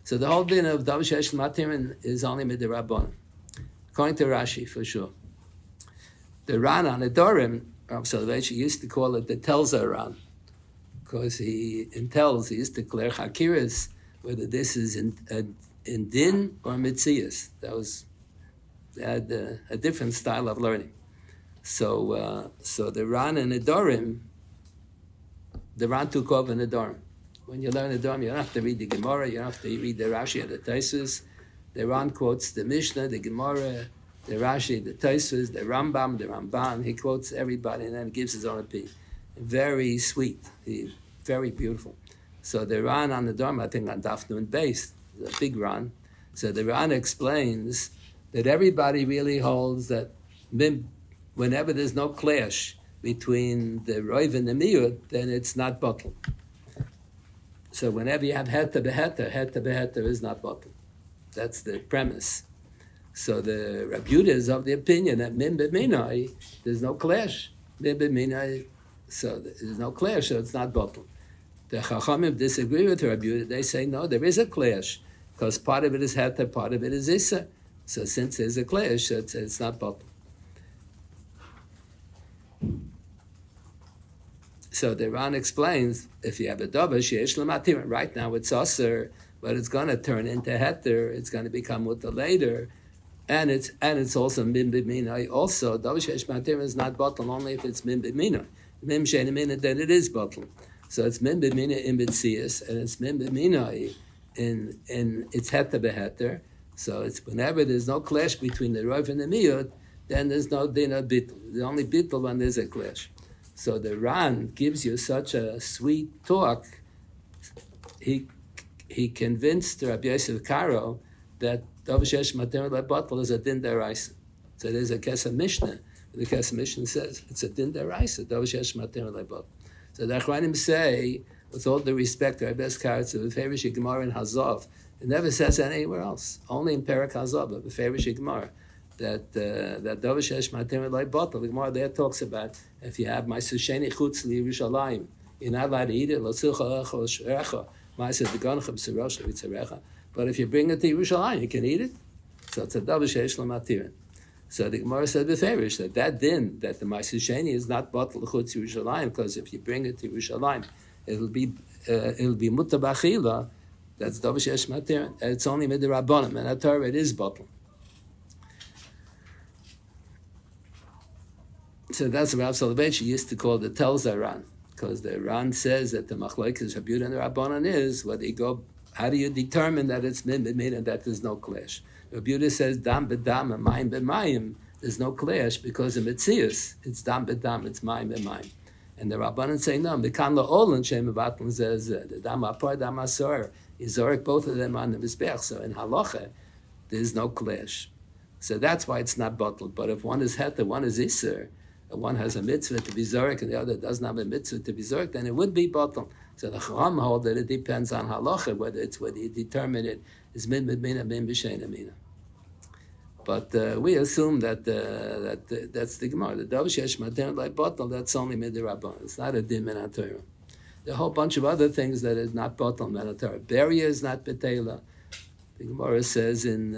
A: So the whole din of Davar sheyesh Matirin is only midirabbanan, according to Rashi for sure. The Ran on the Dorim, Rav Soloveitchik used to call it the Telza Ran, because he used to declare Hakiras, whether this is in din or mitzias. They had a different style of learning. So the Ran and the Dorim, the Ran took over in the Dorim. When you learn the Dorim, you don't have to read the Gemara, you don't have to read the Rashi and the Taisus. The Ran quotes the Mishnah, the Gemara, the Rashi, the Taisus, the Rambam, the Ramban. He quotes everybody and then gives his own opinion. Very sweet, very beautiful. So the Ran on the Dorim, I think on Daf Nun Beis, the big Ran. So the Ran explains that everybody really holds that whenever there's no clash between the Roiv and the Miyut, then it's not bottled. So whenever you have heta beheter is not bottled. That's the premise. So the Reb Yehuda is of the opinion that min b'minai, there's no clash. Min b'minai, so there's no clash, so it's not bottled. The Chachamim disagree with Reb Yehuda. They say, no, there is a clash, because part of it is heta, part of it is issa. So since there's a clash, it's not bottled. So the Ran explains, if you have a davar sheyesh l'matirin, right now it's aser, but it's going to turn into heter, it's going to become mutter later, and it's also min b'minai. Also, davar sheyesh l'matirin is not bottled only if it's min b'minai. Min she'ein minai, then it is bottled. So it's min b'minai in b'tzias, and it's min b'minai in it's heter beheter. So it's whenever there's no clash between the Rav and the Miyut, then there's no din of bittul. The only bittul when there's a clash. So the Ran gives you such a sweet talk. He convinced Rabbi Yosef Karo that Davar sheyesh Matirin le'batel is a din deraisa. So there's a Kesef Mishnah. The Kesef Mishnah says it's a din deraisa. Davar sheyesh Matirin le'batel. So the Achronim say, with all the respect to Rabbi Yosef Karo, it's a Beferish Gemara in Hazov. It never says that anywhere else. Only in Perek Hazov, but Beferish Gemara. That Davar sheyesh Matirin le'batel. The Gemara there talks about if you have ma'aser sheni chutz liYerushalayim, you're not allowed to eat it. But if you bring it to Yerushalayim, you can eat it. So it's a Davar sheyesh Matirin. So the Gemara said beferish that din that the ma'aser sheni is not batel chutz Yerushalayim, because if you bring it to Yerushalayim, it'll be mutar b'achila. That's Davar sheyesh Matirin. It's only midrabanan, and at Torah it is bottle. So that's what Rav Schachter used to call the Telza Ran, because the Ran says that the machlokes Rabbi Yehuda and the Rabbanan is whether you go. How do you determine that it's min b'min and that there's no clash? Rabbi Yehuda says dam b'dam and mayim b'mayim. There's no clash because in Metzius it's dam b'dam, it's mayim b'mayim. And the Rabbanan say no. The kan la'olan shem avatlan says the dam apar dam asor. You zorek both of them on the mizbeach. So in halacha there's no clash. So that's why it's not bottled. But if one is heter, one is iser. One has a mitzvah to be zorek and the other doesn't have a mitzvah to be zorek, then it would be bottled. So the Chacham hold that it depends on halacha, whether you determine it is min b'mina, min b'sheina mina. But we assume that that's the Gemara. The Davar sheyesh Matirin like bottle, that's only midrabanan. It's not a din min haTorah. There are a whole bunch of other things that is not bottle min haTorah. Beria is not betela. The Gemara says in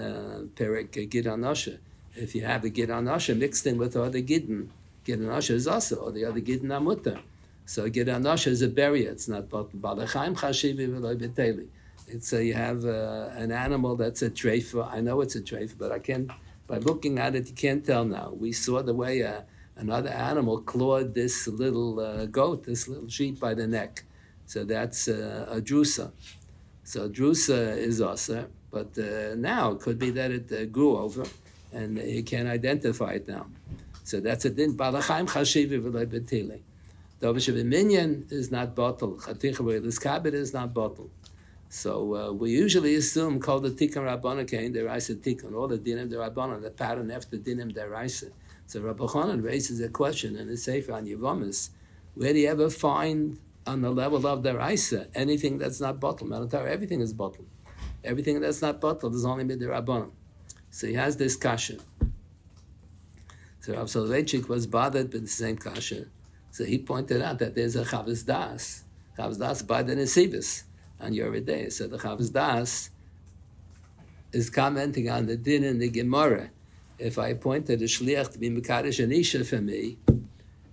A: Perek Gidon Asher, if you have a Gidon Asher mixed in with other Gidon, Gidon Asher is also, or the other Gidon Amuta. So Gidon Asher is a beria, it's not bottle. Balachaim chashivi v'lo beteli. It's you have an animal that's a treifa. I know it's a treifa, but I can't, by looking at it, you can't tell now. We saw the way another animal clawed this little goat, this little sheep by the neck. So that's a drusa. So drusa is also, but now it could be that it grew over, and you can't identify it now. So that's a din. Balachaim chashivi v'lo beteli. Davar shebeminyan is not bottled. Chaticha v'elis kabed is not bottled. So we usually assume called the tikkun Rabbana kain deraisa tikkun, all the dinim derabanan, the pattern after dinim deraisa. So Rabbi Chanan raises a question in the Sefer on Yevamis, where do you ever find on the level of deraisa anything that's not bottled? Everything is bottled. Everything that's not bottled is only midrabanan. So he has this kasha. So Rav Soloveitchik was bothered with the same kasha. So he pointed out that there's a Chavos Das. Chavos Das by the Nesivos on Yoreh Day. So the Chavos Das is commenting on the din in the Gemara. If I appointed a shliach to be Mekadosh an Isha for me,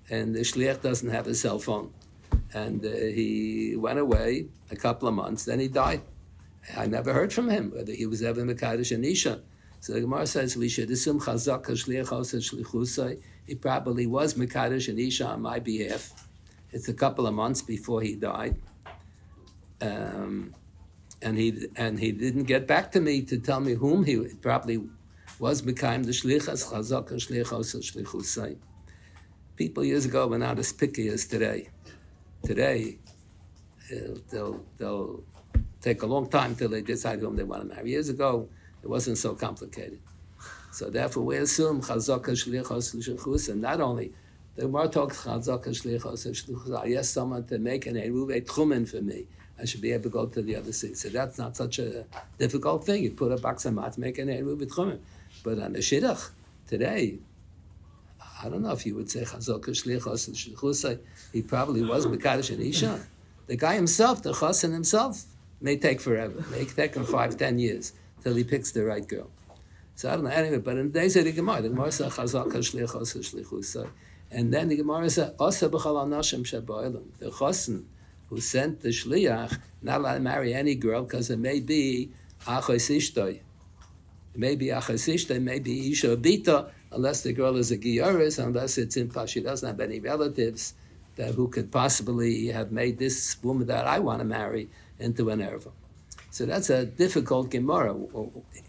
A: and the shliach doesn't have a cell phone, and he went away a couple of months, then he died. I never heard from him whether he was ever Mekadosh an Isha. So the Gemara says we should assume Chazak HaShliach Oseh Shlichusai. He probably was Mekadosh and Isha on my behalf. It's a couple of months before he died. And he didn't get back to me to tell me whom he probably was Mekayim the Shlichas Chazak HaShliach Oseh Shlichusai. People years ago were not as picky as today. Today, they'll take a long time till they decide whom they want to marry. Years ago, it wasn't so complicated. So therefore, we assume Chazak HaShliach Oseh Shlichus, and not only, the Gemara talks Chazak HaShliach Oseh Shlichus. I asked someone to make an Eruv Tchumen for me. I should be able to go to the other city. So that's not such a difficult thing. You put a box of mat, make an Eruv Tchumen. But on the Shidduch, today, I don't know if you would say Chazak HaShliach Oseh Shlichus. He probably was Mekadosh and Isha. The guy himself, the Chassan himself, may take forever. May take him 5-10 years till he picks the right girl. So I don't know anyway, but in the days of the Gemara said Chazak HaShliach Oseh Shlichus. And then the Gemara said Oseh b'chol hanashim sheba'ilam. The Chassan who sent the Shliach not allowed to marry any girl because it may be Achos Ishtoi. It may be Achos Ishtoi, it may be Isha Bita, unless the girl is a Giyoris, unless it's in Pash. She doesn't have any relatives who could possibly have made this woman that I want to marry into an erva. So that's a difficult Gemara.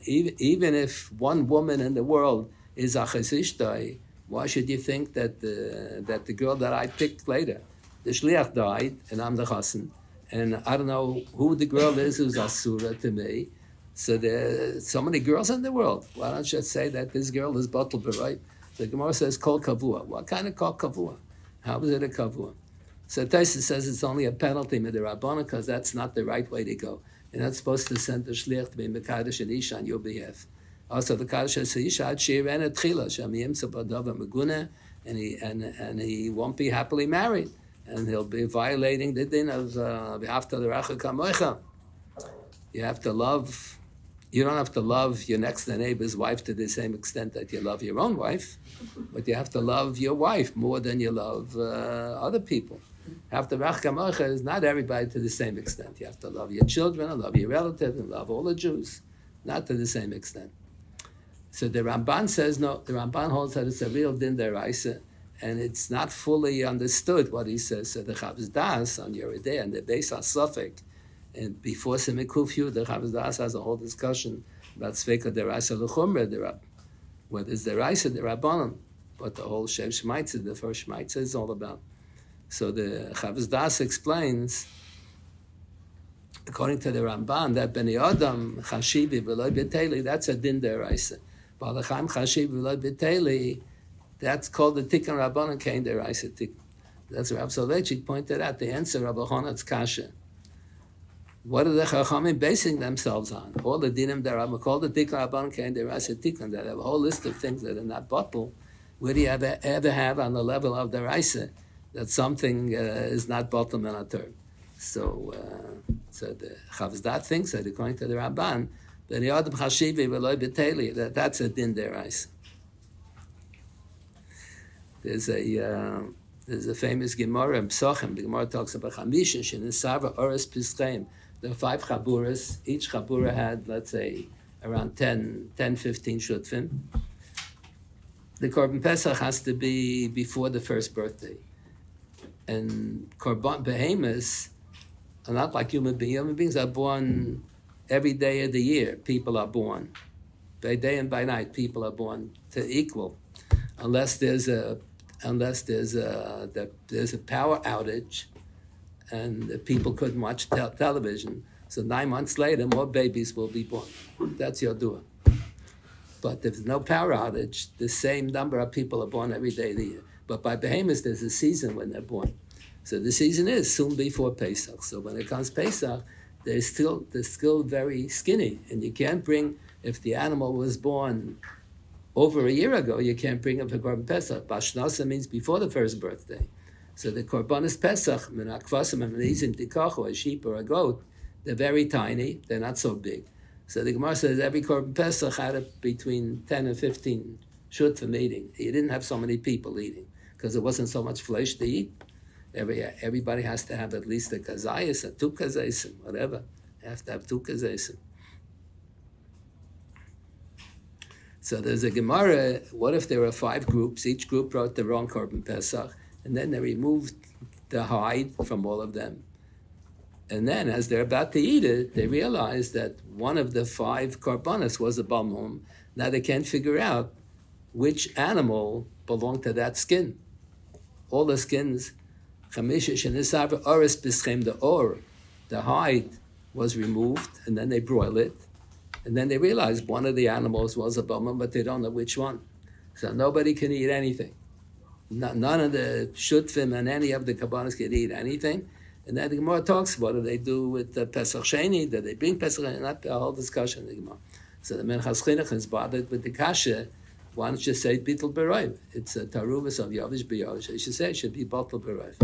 A: Even if one woman in the world is Achos Ishtoi, why should you think that the girl that I picked later, the Shliach died, and I'm the Chassan, and I don't know who the girl is who's Asura to me. So there are so many girls in the world. Why don't you say that this girl is Batal B'Rayt? The Gemara says Kol Kavua. What kind of Kol Kavua? How is it a Kavua? So Taisa says it's only a penalty midrabanan because that's not the right way to go. You're not supposed to send the Shliach to be Mekadosh and Isha on your behalf. Also, the Kaddish says Isha ad she'irena tchila shamiyim sabadav meguna, and he won't be happily married, and he'll be violating the din of v'hafta l'recha kamocha. You have to love. You don't have to love your next door neighbor's wife to the same extent that you love your own wife, but you have to love your wife more than you love other people. Have to rach kamocha is not everybody to the same extent. You have to love your children, and love your relatives, and love all the Jews, not to the same extent. So the Ramban says no. The Ramban holds that it's a real din deraisa, and it's not fully understood what he says. So the Chavz Das on Yoreh Topics and the Beis HaSofek, and before Semikufyu, the Chavz Das has a whole discussion about Sveika deraisa l'chumra, whether it's deraisa derabanan, what the whole Shem Shmaitza, the first Shmaitza, is all about. So the Chavz Das explains, according to the Ramban, that Bnei Adam chashivi v'lo b'teli, that's a din deraisa. Balacham chashivi v'lo b'teli, that's called the Tikkun Rabbanan Kein deraisa Tikkun. That's what Rav Schachter pointed out, the answer of Rabbi Chonat's kasha. What are the Chachamim basing themselves on? All the dinim that are called the Tikkun Rabbanan Kein deraisa Tikkun, that have a whole list of things that are not bottle. Where do you ever have on the level of deraisa that something is not bottom in a term? So the Chavz Das thinks that according to the Ramban, that that's a din deraisa. There's a famous Gemara in Psachim. The Gemara talks about Chamisha Shenisava Oris Pischaim. There are 5 chaburas. Each chabura had, let's say, around 10, 15 shutfim. The Korban Pesach has to be before the first birthday. And Korban Behemoths are not like human beings. Human beings are born every day of the year. People are born. By day and by night, people are born to equal. Unless there's a power outage and the people couldn't watch television. So 9 months later, more babies will be born. That's your dua. But if there's no power outage, the same number of people are born every day of the year. But by behemoths, there's a season when they're born. So the season is soon before Pesach. So when it comes Pesach, they're still very skinny. And you can't bring, if the animal was born over a year ago, you can't bring him for Korban Pesach. Bashnasa means before the first birthday. So the Korbanos Pesach, Menakvasim and Menizim Tikacho, a sheep or a goat, they're very tiny, they're not so big. So the Gemara says every Korban Pesach had between 10 and 15 shut from eating. You didn't have so many people eating because there wasn't so much flesh to eat. Everybody has to have at least a kazayas, a 2 kazayas, whatever. You have to have 2 kazayas. So there's a Gemara, what if there were 5 groups, each group brought their own Korban Pesach, and then they removed the hide from all of them. And then as they're about to eat it, they realize that one of the 5 Korbanos was a balmum. Now they can't figure out which animal belonged to that skin. All the skins, the hide was removed, and then they broil it. And then they realized one of the animals was a balmum, but they don't know which one. So nobody can eat anything. None of the shutfim and any of the kabbalas can eat anything. And then the Gemara talks, what do they do with the Pesach Sheni? Do they bring Pesach Sheni? Not a whole discussion in the Gemara. So the Menchas Chinuch is bothered with the kasha. Why don't you say Bittul Beroiv? It's a Taruvas of Yavish B'Yavish. You should say it should be Bittul Beroiv.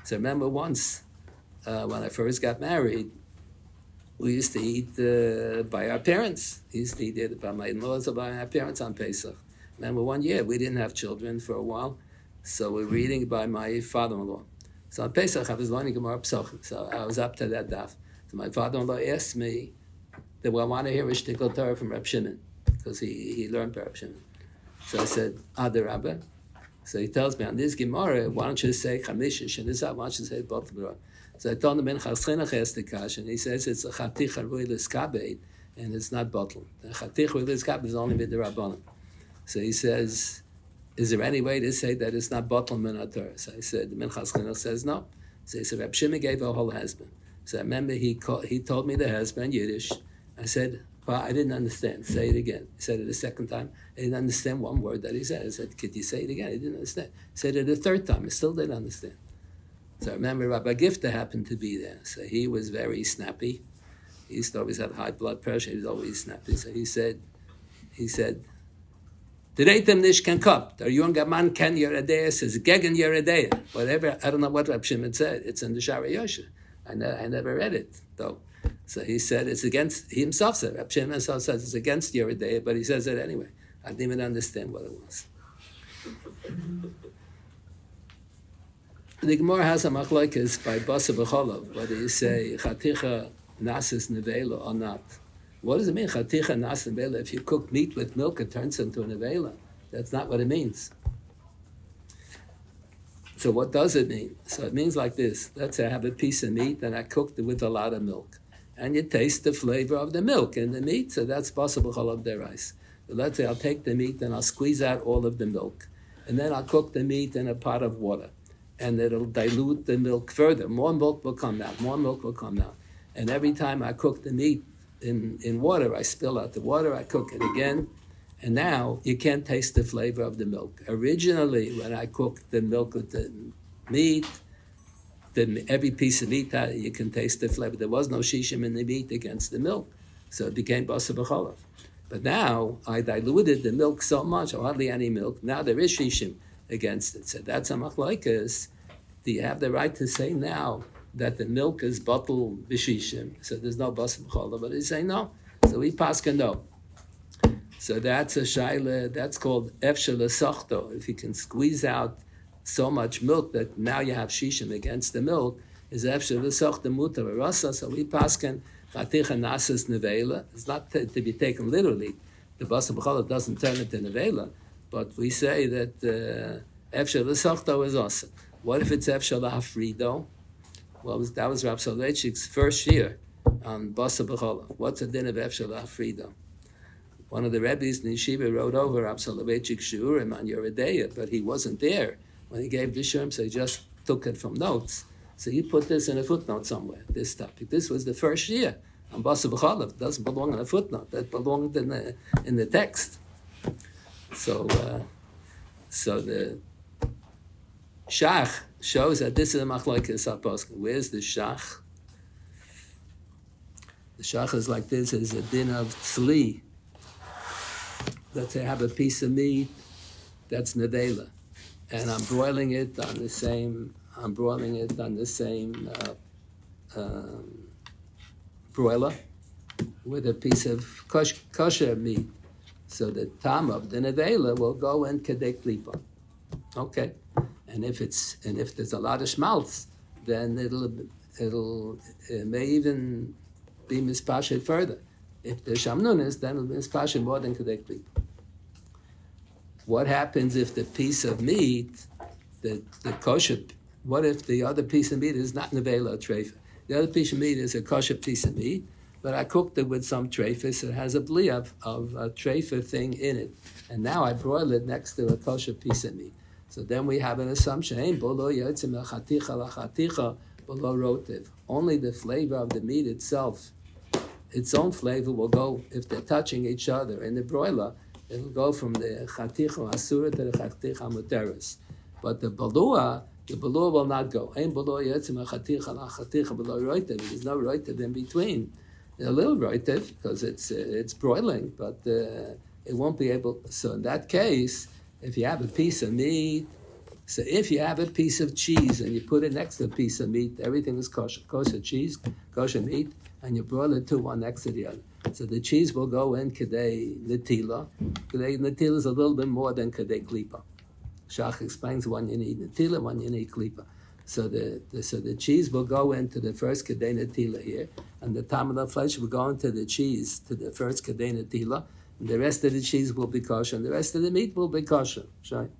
A: So remember once, when I first got married, we used to eat by our parents. We used to eat it by my in-laws or by our parents on Pesach. Remember one year, we didn't have children for a while, so we were eating by my father-in-law. So on Pesach, I was learning Gemara Pesachim, so I was up to that daf. So my father-in-law asked me, that I want to hear a shtickle Torah from Reb Shimon, because he learned by Reb Shimon. So I said, Adir Rabba. So he tells me, on this Gemara, why don't you say Chamisha Shenizah, why don't you say Bottle Berah? So I told him, Menchas Chinuch asked the kash, and he says it's a Chaticha Ruilis Kabed, and it's not bottle. The Chaticha Ruilis Kabed is only with the Rabbanim. So he says, is there any way to say that it's not bottle minator? So I said, the Menchas Chinuch says no. So he said, Reb Shimon gave a whole husband. So I remember he told me the husband, Yiddish. I said, well, I didn't understand. Say it again. He said it a second time. I didn't understand one word that he said. I said, could you say it again? He didn't understand. He said it a third time. I still didn't understand. So I remember Rabbi Gifta happened to be there. So he was very snappy. He used to always have high blood pressure. He was always snappy. So he said, Dereitem nish kan kop. Der junger man ken Yoreh Topics is gegen Yoreh Topics. Whatever, I don't know what Reb Shimon said. It's in the Shara Yosha. I never read it, though. So he said it's against, he himself said, Reb Shimon himself says it's against Yoreh Topics, but he says it anyway. I didn't even understand what it was. The Gemara has a machlokes by Basa B'Cholov, whether you say Chaticha Nasis Neveilah or not. What does it mean, Chaticha Nasis Neveilah? If you cook meat with milk, it turns into a Neveilah. That's not what it means. So what does it mean? So it means like this. Let's say I have a piece of meat and I cooked it with a lot of milk. And you taste the flavor of the milk in the meat, so that's Basa B'Cholov derais. So let's say I'll take the meat and I'll squeeze out all of the milk. And then I'll cook the meat in a pot of water. And it'll dilute the milk further. More milk will come out, more milk will come out. And every time I cook the meat in water, I spill out the water, I cook it again, and now you can't taste the flavor of the milk. Originally, when I cooked the milk with the meat, every piece of meat, you can taste the flavor. There was no shishim in the meat against the milk, so it became Basa B'Cholov. But now, I diluted the milk so much, hardly any milk, now there is shishim against it. So that's a machlokes. Do you have the right to say now that the milk is batul b'shishim? So there's no Basa B'Cholov, but they say no. So we paskin no. So that's a shaila, that's called efshel l'sochto. If you can squeeze out so much milk that now you have shishim against the milk, is efshel l'sochto mutar v'rasa. So we paskin chaticha nasas neveilah. It's not to be taken literally. The Basa B'Cholov doesn't turn into neveilah. But we say that efshel l'sochto is awesome. What if it's efshel l'hafrido? Well, that was Rav Schacher's first year on Basa B'Cholov. What's the din of efshel l'hafrido? One of the Rebbe's in Yeshiva wrote over Rav Schacher's shiurim on Yoreh, but he wasn't there when he gave the shiurim, so he just took it from notes. So he put this in a footnote somewhere, this topic. This was the first year on Basa B'Cholov. It doesn't belong in a footnote. That belonged in the text. So the Shach shows that this is a machlokes haposkim. Where's the Shach? The Shach is like this: is a din of tzli. Let's say I have a piece of meat that's neveilah, and I'm broiling it on the same. Broiler with a piece of kosher meat. So the tam of the neveilah will go in kedei klipa. Okay, and if there's a lot of schmaltz, then it may even be mispashed further. If there's shamnunis, then it'll be mispashed more than kedei klipa. What happens if the piece of meat, the kosher? What if the other piece of meat is not neveilah or treifa? The other piece of meat is a kosher piece of meat, but I cooked it with some treifas. So it has a bli of a treifa thing in it. And now I broil it next to a kosher piece of meat. So then we have an assumption, only the flavor of the meat itself, its own flavor will go, if they're touching each other in the broiler, it'll go from the chaticha asura to the chaticha muteris. But the balua will not go. There's no roitiv in between. A little roitiv because it's broiling, but it won't be able. So in that case, if you have a piece of meat, so if you have a piece of cheese and you put it next to a piece of meat, everything is kosher. Kosher cheese, kosher meat, and you broil it one next to the other. So the cheese will go in kedei netila. Kedei netila is a little bit more than kedei klipa. Shach explains one you need netila, one you need klipa. So the cheese will go into the first kedei netila here, and the tam of the flesh will go into the cheese to the first kedei netila, and the rest of the cheese will be kosher, and the rest of the meat will be kosher. Right?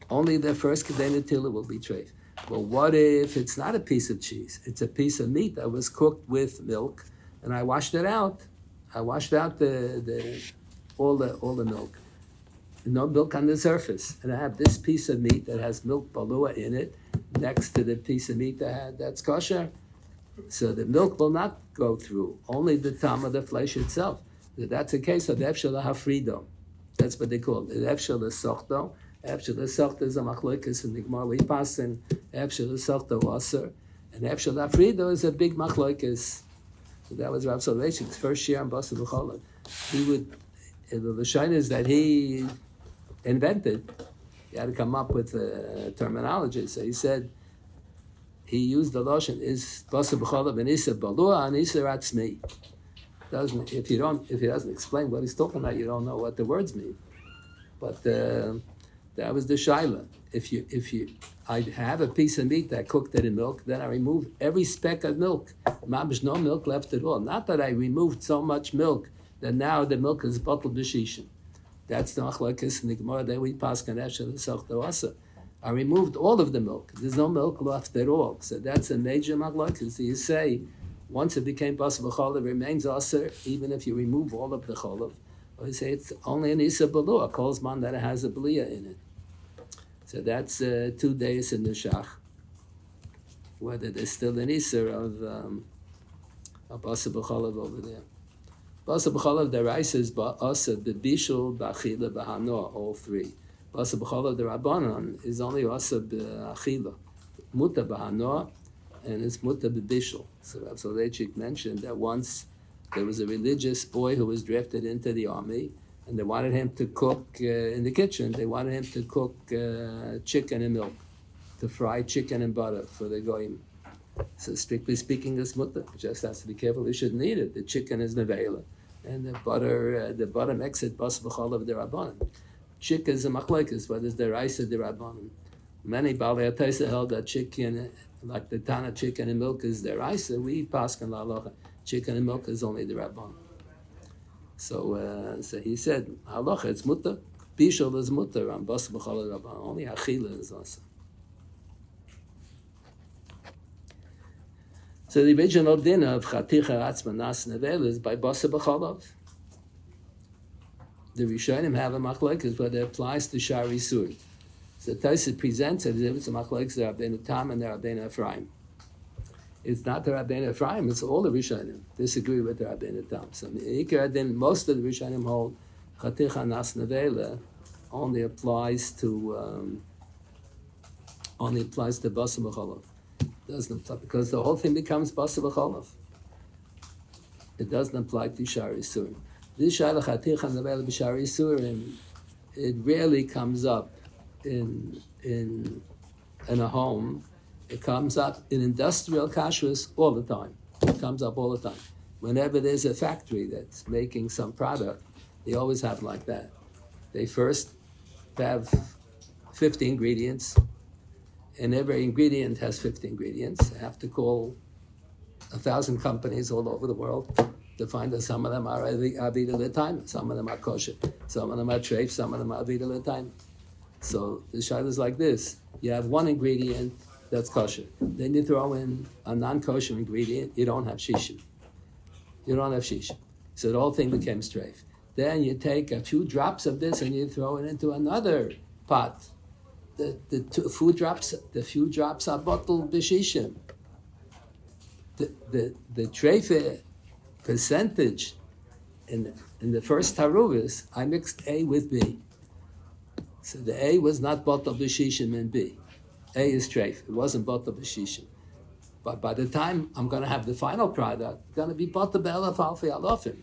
A: Only the first kedei netila will be treif. Well, what if it's not a piece of cheese? It's a piece of meat that was cooked with milk, and I washed it out. I washed out all the milk. No milk on the surface, and I have this piece of meat that has milk balua in it next to the piece of meat that's kosher. So the milk will not go through, only the tam of the flesh itself. So that's a case of efshel hafrido. That's what they call it. Efshel sochto. Efshel sochto is a machlokes in the Gemara. We pass in efshel sochto aser, and efshel hafrido is a big machlokes. So that was Rav Schacher's first year on Basa B'Cholov. The shine is that he invented. He had to come up with a terminology. So he said, he used the lotion is Basa B'Cholov and Isa Balua and Isa Ratzmi. If he doesn't explain what he's talking about, you don't know what the words mean. But That was the shaila. I have a piece of meat that cooked it in milk, then I remove every speck of milk. There's no milk left at all. Not that I removed so much milk that now the milk is bottled b'shishin. That's the machlokes in the Gemara that we pass on Esher l'soch d'osa. I removed all of the milk. There's no milk left at all. So that's a major machlokes. So you say, once it became basar b'cholav, it remains aser, even if you remove all of the cholav. Or you say it's only an isa balua, calls man that it has a belia in it. So that's 2 days in the shach. Whether there's still an isa of basar b'cholav over there. Basar b'cholav deraisa is ba'asa b'bishul b'achila b'hano, all three. Basar b'cholav derabanan is only asa b'achila, muta b'hano, and it's muta b'bishul. So Rav Schachter mentioned that once there was a religious boy who was drafted into the army, and they wanted him to cook in the kitchen. They wanted him to cook chicken and milk, to fry chicken and butter for the goyim. So strictly speaking, it's mutter. Just has to be careful. You shouldn't eat it. The chicken is Neveilah, and the butter makes it bas b'cholav derabanan. Chicken is a machlokes, but it's deraisa derabanan. Many Balei HaTosha held that chicken, like the Tana chicken and milk, is deraisa. We paskin la'alocha. Chicken and milk is only derabanan. So he said, halacha, it's mutter. Bishul is mutter. On bas b'cholav derabanan. Only achila is also. So the original din of Chaticha Atzma Nas Neveilah is by basar b'cholav. The Rishonim have a machlokes, but it applies to Shari Sur. So Tosfos presents it as if it's a machlokes, the Rabbeinu Tam and the Rabbeinu Ephraim. It's not the Rabbeinu Ephraim, it's all the Rishonim disagree with the Rabbeinu Tam. So most of the Rishonim hold Chaticha Nas Neveilah only applies to basar b'cholav. Doesn't apply, because the whole thing becomes basar b'cholav. It doesn't apply to Shari Surim. This Shaila Chaticha Neveilah b'Shari Surim, it rarely comes up in a home. It comes up in industrial kashrus all the time. It comes up all the time. Whenever there's a factory that's making some product, they always have like that. They first have 50 ingredients, and every ingredient has 50 ingredients. They have to call 1,000 companies all over the world to find that some of them are avida l'taima, some of them are kosher, some of them are treif, some of them are avida l'taima. So the shaila is like this: you have one ingredient that's kosher, then you throw in a non-kosher ingredient. You don't have shishim. You don't have shishim. So the whole thing becomes treif. Then you take a few drops of this and you throw it into another pot. The few drops are bottled b'shishim. The treif percentage in the first taruvas, I mixed A with B. So the A was not bottled b'shishim and B. A is treif. It wasn't bottled b'shishim. But by the time I'm going to have the final product, it's going to be bottled b'elaf alfi alofim.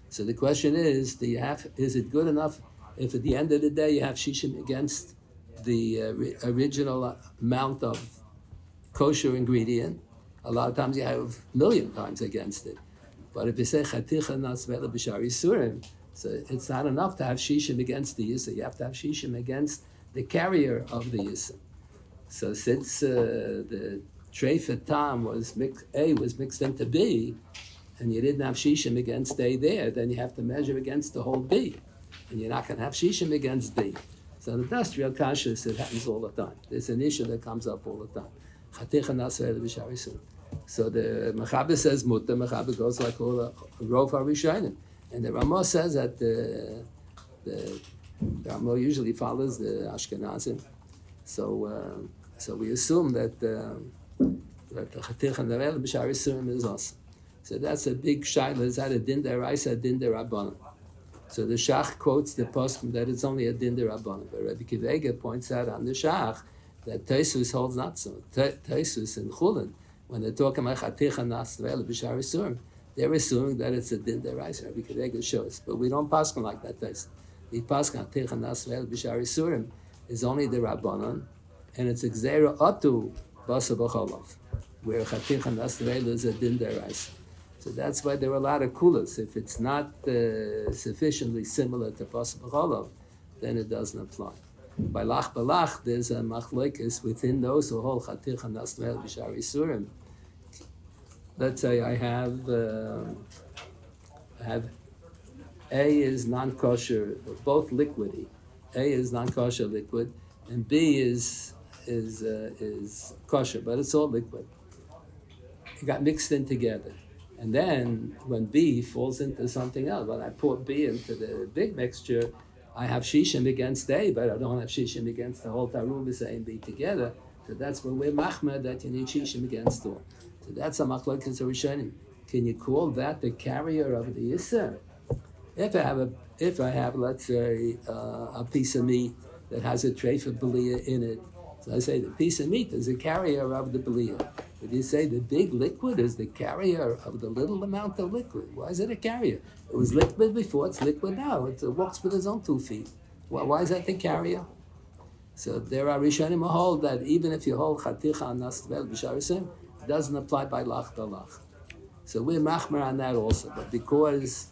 A: So the question is, is it good enough if at the end of the day you have shishim against the original amount of kosher ingredient? A lot of times you have a million times against it. But if you say Chaticha Nas Neveilah b'Shari Surim, so it's not enough to have shishim against the yisa. You have to have shishim against the carrier of the yisa. So since the treif tam was A was mixed into B, and you didn't have shishim against A there, then you have to measure against the whole B, and you're not going to have shishim against B. So in industrial kashrus, it happens all the time. There's an issue that comes up all the time. Chaticha Nas Neveilah b'Shari Surim. So the Mechaber says mutter. Mechaber goes like all the Rov HaRishonim, and the Ramah says that the Ramah usually follows the Ashkenazim. So we assume that the Chaticha Neveilah b'Shari Surim is awesome. So that's a big shaila. Is that a din deraisa, a din derabanan? So the Shach quotes the poskim that it's only a din derabanan. But Rabbi Kivega points out on the Shach that Tosfos holds not so. Tosfos in Chulin, when they're talking about Chaticha Nas Neveilah b'Shari Surim, they're assuming that it's a din deraisa. Rabbi Kivega shows, but we don't paskin like that. Tosfos. We paskin Chaticha Nas Neveilah b'Shari Surim is only the rabbanon, and it's Gzeira Atu basar b'cholav, where Chaticha Nas Neveilah is a din deraisa. So that's why there are a lot of kulas. If it's not sufficiently similar to basar b'cholav, then it doesn't apply. By lach balach, there's a machlokes within those who hold chaticha nasvel b'shar isurim. Let's say I have A is non-kosher, both liquidy. A is non-kosher liquid, and B is kosher, but it's all liquid. It got mixed in together. And then when B falls into something else, when I pour B into the big mixture, I have shishim against A, but I don't have shishim against the whole tarubis A and B together. So that's when we're machmer that you need shishim against all. So that's a machlokes rishonim. Can you call that the carrier of the Yisr? If I have, let's say, a piece of meat that has a treif of belia in it, so I say the piece of meat is a carrier of the belia. But you say the big liquid is the carrier of the little amount of liquid. Why is it a carrier? It was liquid before, it's liquid now. It walks with its own 2 feet. Why is that the carrier? So there are Rishonim who hold that even if you hold Chaticha and Nasvel B'Sharisim, it doesn't apply by Lach Dalach. So we're machmer on that also. But because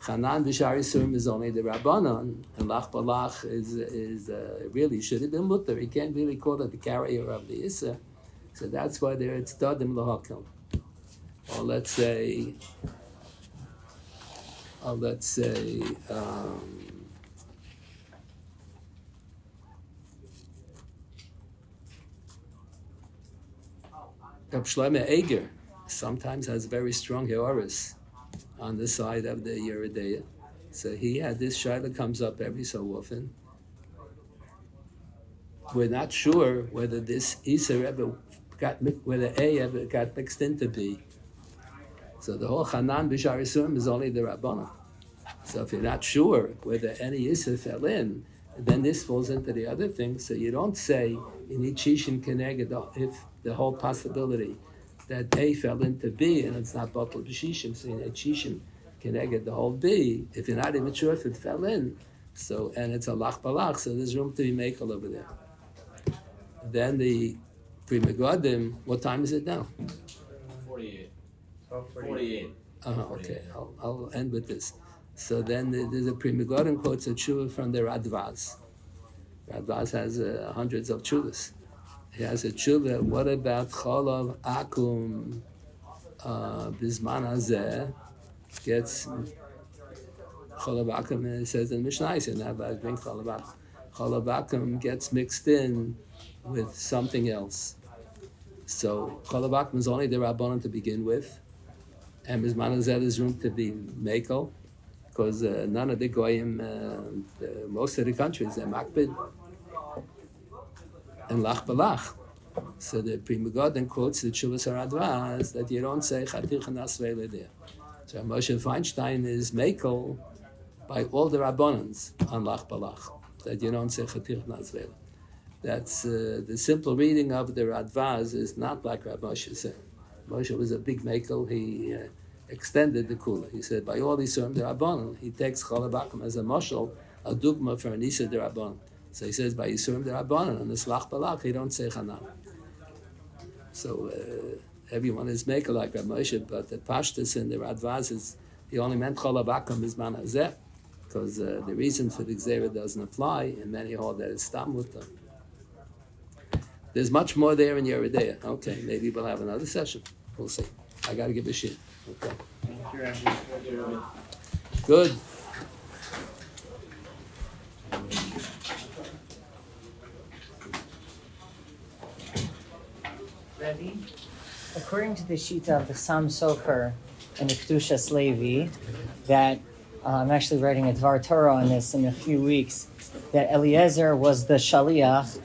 A: Chanan B'Sharisim is only the Rabbanon, and Lach Balach is really should have been mutter. He can't really call it the carrier of the Issa. So that's why there it's Dadim L'Hakel. Or let's say, Reb Shlomo Eger sometimes has very strong Yorehs on the side of the Yoreh. So he had this shaila comes up every so often. We're not sure whether this Isa whether A ever got mixed into B. So the whole Chanan B'Shar Yisurim is only the Rabbanah. So if you're not sure whether any Isa fell in, then this falls into the other thing. So you don't say you need Shishin Keneged if the whole possibility that A fell into B and it's not Batal B'Shishim, so you need Shishin Keneged the whole B. If you're not even sure if it fell in, so and it's a Lach Balach, so there's room to be makel over there. Then the Pri Megadim, what time is it now?
B: 48. 48.
A: Okay, I'll end with this. So then there's a Pri Megadim quotes a tshuva from the Radvaz. Radvaz has hundreds of tshuvas. He has a tshuva, what about Cholav Akum Bizman Hazeh gets Cholav Akum, and it says in Mishnah, so now I drink Cholav Akum. Cholav Akum gets mixed in with something else. So Cholav Akum is only the Rabbanon to begin with, and Bizman Hazeh is room to be Mekel, because none of the Goyim, most of the countries, they're Makbid and Lach Balach. So the Pri Megadim quotes the Tshuvas HaRadvaz that you don't say Chaticha Nasveila there. So Moshe Feinstein is Mekel by all the Rabbanans on Lach Balach, that you don't say Chaticha Nasveila. That's the simple reading of the Radvaz is not like Rav Moshe said. Moshe was a big Mekel. He extended the Kula. He said, by all these terms, the Rabbanon, he takes Cholav Akum as a mashal, a dugma for an Isa the Rabbanon. So he says, by Yisurim the Rabbanon, and the Slach Balach, he don't say Chanan. So everyone is Mekel like Rav Moshe, but the Pashtus in the Radvaz is, he only meant Cholav Akum is Man Hazeh, because the reason for the Gzera doesn't apply, and many hold that it's Stam with them. There's much more there in Yoreh. Okay, maybe we'll have another session. We'll see. I got to give a shit. Okay.
B: Thank you.
A: Good.
C: Rebbe, according to the Shita of the Sam Sofer and the Kedushas Levi, that I'm actually writing a Davar Torah on this in a few weeks, that Eliezer was the Shaliach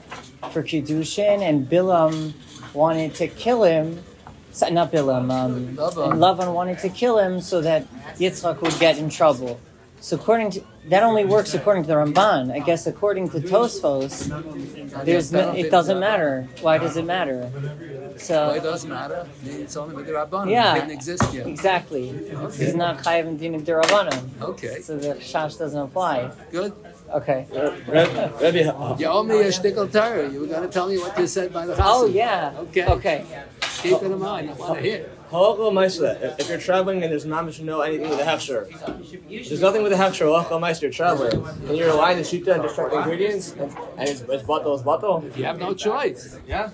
C: for Kiddushin, and Bilam wanted to kill him. Not Bilam, and Lavan wanted to kill him so that Yitzchak would get in trouble. So that only works according to the Ramban. I guess according to Tosfos, it doesn't matter. Why does it matter? So
A: it doesn't matter. It's only with the Rabbanon.
C: Yeah,
A: it didn't exist yet.
C: Exactly.
A: Okay.
C: He's not chayav in din Rabbanon.
A: Okay.
C: So the shash doesn't apply.
A: Good.
C: Okay.
A: You owe me a shtickle Torah. You were going to tell me what you said by the chassid.
C: Oh yeah.
A: Okay.
C: Okay.
A: Keep it in mind. I want to hear.
D: Halachah Maisla. If you're traveling and there's not know anything with the hechsher, there's nothing with the hechsher. Halachah Maisla. You're traveling, and you're relying on the shita and just check the ingredients, and it's bottle.
A: You have no choice.
D: Yeah.